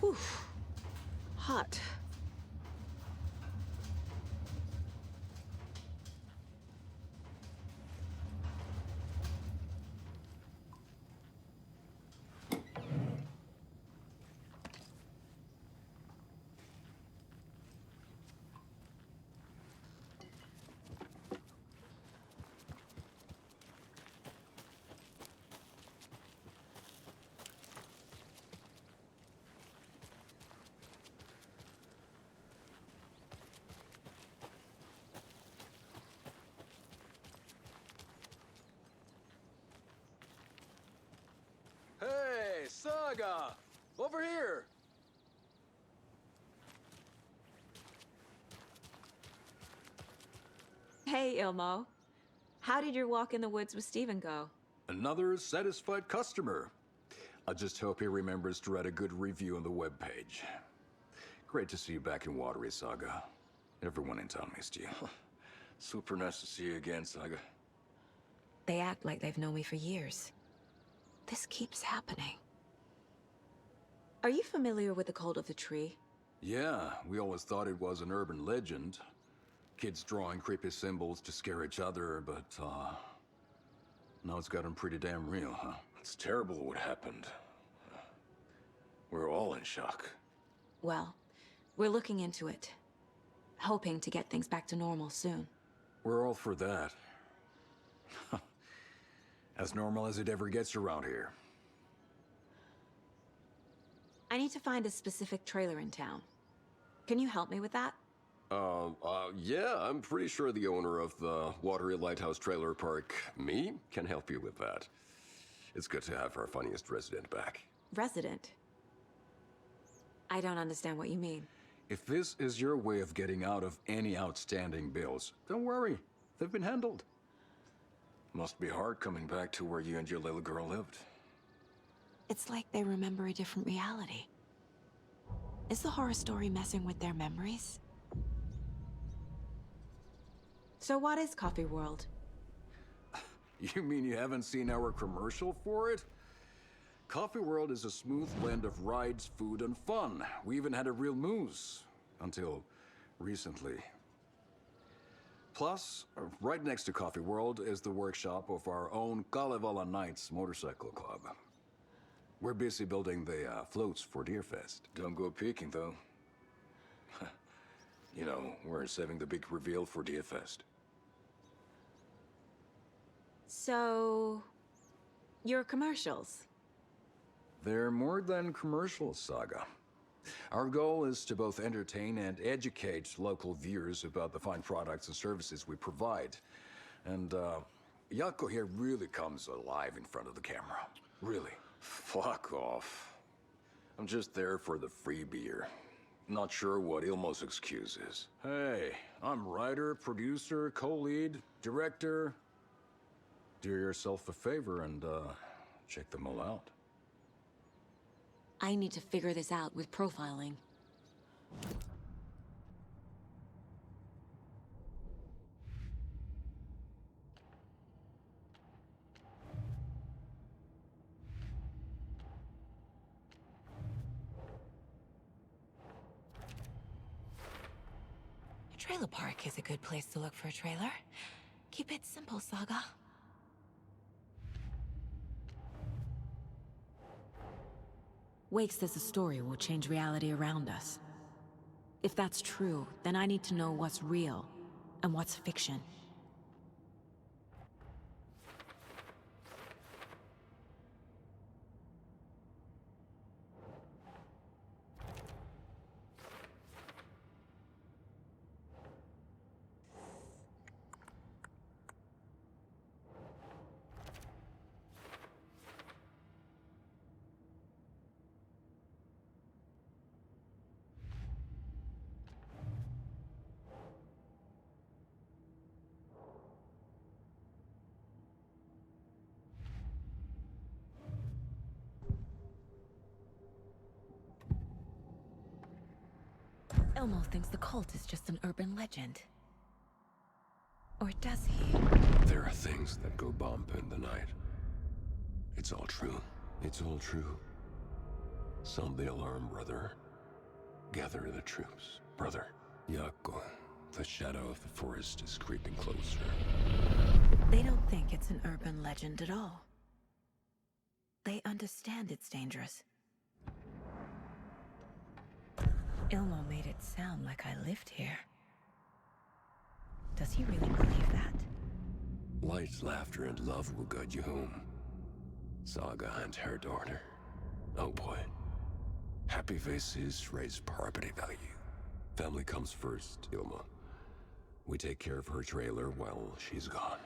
Whew. Hot. Hey, Saga! Over here! Hey, Ilmo. How did your walk in the woods with Steven go? Another satisfied customer. I just hope he remembers to write a good review on the webpage. Great to see you back in Watery, Saga. Everyone in town missed you. Super nice to see you again, Saga. They act like they've known me for years. This keeps happening. Are you familiar with the Cult of the Tree? Yeah, we always thought it was an urban legend. Kids drawing creepy symbols to scare each other, but, now it's gotten pretty damn real, huh? It's terrible what happened. We're all in shock. Well, we're looking into it. Hoping to get things back to normal soon. We're all for that. As normal as it ever gets around here. I need to find a specific trailer in town. Can you help me with that? Yeah, I'm pretty sure the owner of the Watery Lighthouse Trailer Park, me, can help you with that. It's good to have our funniest resident back. Resident? I don't understand what you mean. If this is your way of getting out of any outstanding bills, don't worry. They've been handled. Must be hard coming back to where you and your little girl lived. It's like they remember a different reality. Is the horror story messing with their memories? So what is Coffee World? You mean you haven't seen our commercial for it? Coffee World is a smooth blend of rides, food, and fun. We even had a real moose. Until recently. Plus, right next to Coffee World is the workshop of our own Kalevala Knights Motorcycle Club. We're busy building the floats for Deerfest. Don't go peeking, though. You know, we're saving the big reveal for Deerfest. So, your commercials. They're more than commercial, Saga. Our goal is to both entertain and educate local viewers about the fine products and services we provide. And, Yako here really comes alive in front of the camera. Really. Fuck off. I'm just there for the free beer. Not sure what Ilmo's excuse is. Hey, I'm writer, producer, co-lead, director. Do yourself a favor and, check them all out. I need to figure this out with profiling. A trailer park is a good place to look for a trailer. Keep it simple, Saga. Wake says the story will change reality around us. If that's true, then I need to know what's real and what's fiction. Elmo thinks the cult is just an urban legend. Or does he? There are things that go bump in the night. It's all true. It's all true. Sound the alarm, brother. Gather the troops, brother. Yako, the shadow of the forest is creeping closer. They don't think it's an urban legend at all. They understand it's dangerous. Ilmo made it sound like I lived here. Does he really believe that? Light, laughter, and love will guide you home. Saga and her daughter. Oh boy. Happy faces raise property value. Family comes first, Ilma. We take care of her trailer while she's gone.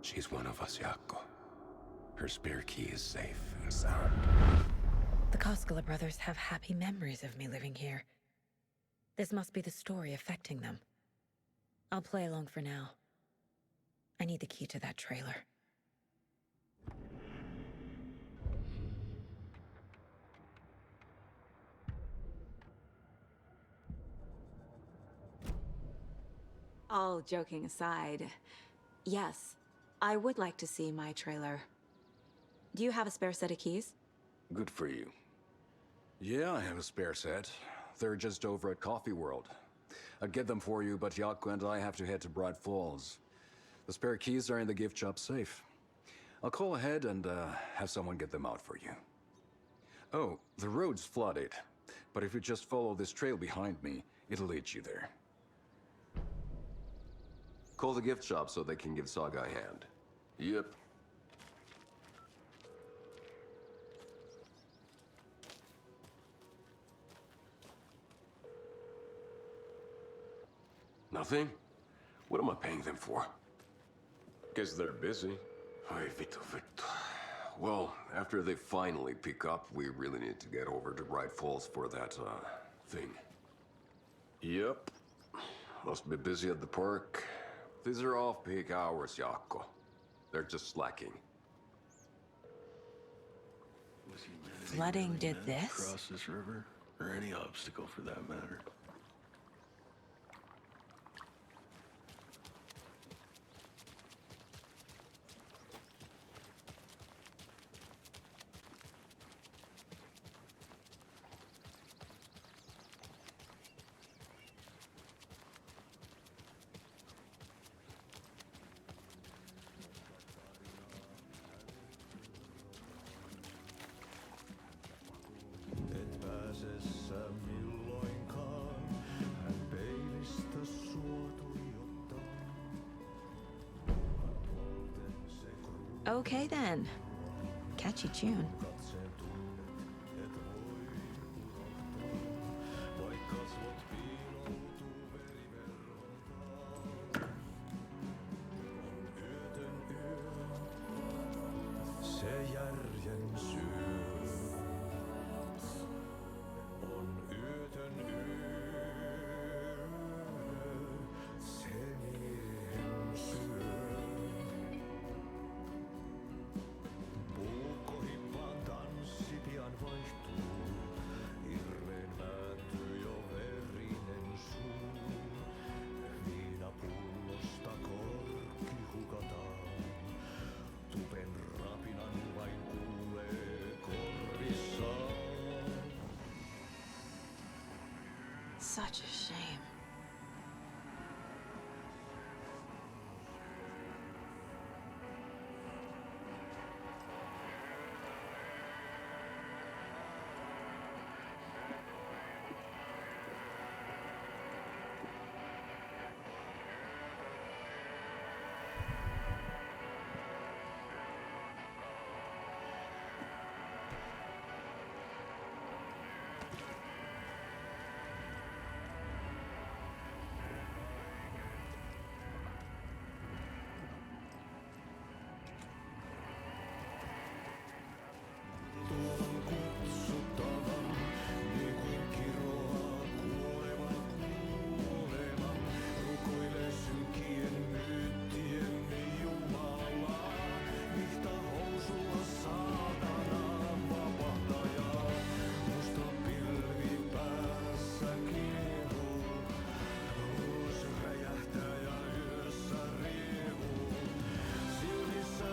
She's one of us, Yako. Her spare key is safe and sound. The Koskela brothers have happy memories of me living here. This must be the story affecting them. I'll play along for now. I need the key to that trailer. All joking aside, yes, I would like to see my trailer. Do you have a spare set of keys? Good for you. Yeah, I have a spare set. They're just over at Coffee World. I'd get them for you, but Yako and I have to head to Bright Falls. The spare keys are in the gift shop safe. I'll call ahead and have someone get them out for you. Oh, the road's flooded, but if you just follow this trail behind me, it'll lead you there. Call the gift shop so they can give Saga a hand. Yep. Nothing? What am I paying them for? Guess they're busy. Ay, Vito. Well, after they finally pick up, we really need to get over to Bright Falls for that, thing. Yep. Must be busy at the park. These are off-peak hours, Yako. They're just slacking. Flooding did this? Cross this river, or any obstacle for that matter. Okay then. Catchy tune. such a shame.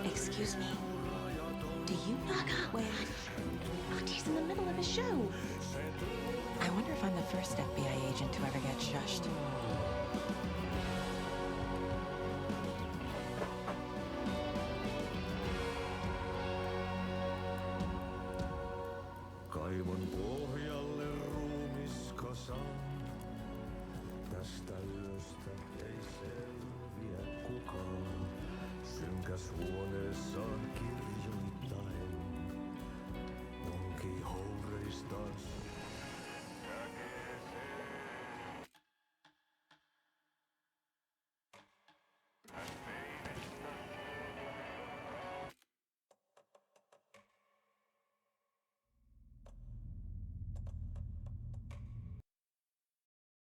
Excuse me. Do you knock out where he's in the middle of a show? I wonder if I'm the first FBI agent to ever get shushed. Kaivon pohjalle ruumiskasan. Tästä yöstä ei selviä kukaan. Synkäs huoneessaan kirjoittain. Onki houreistaan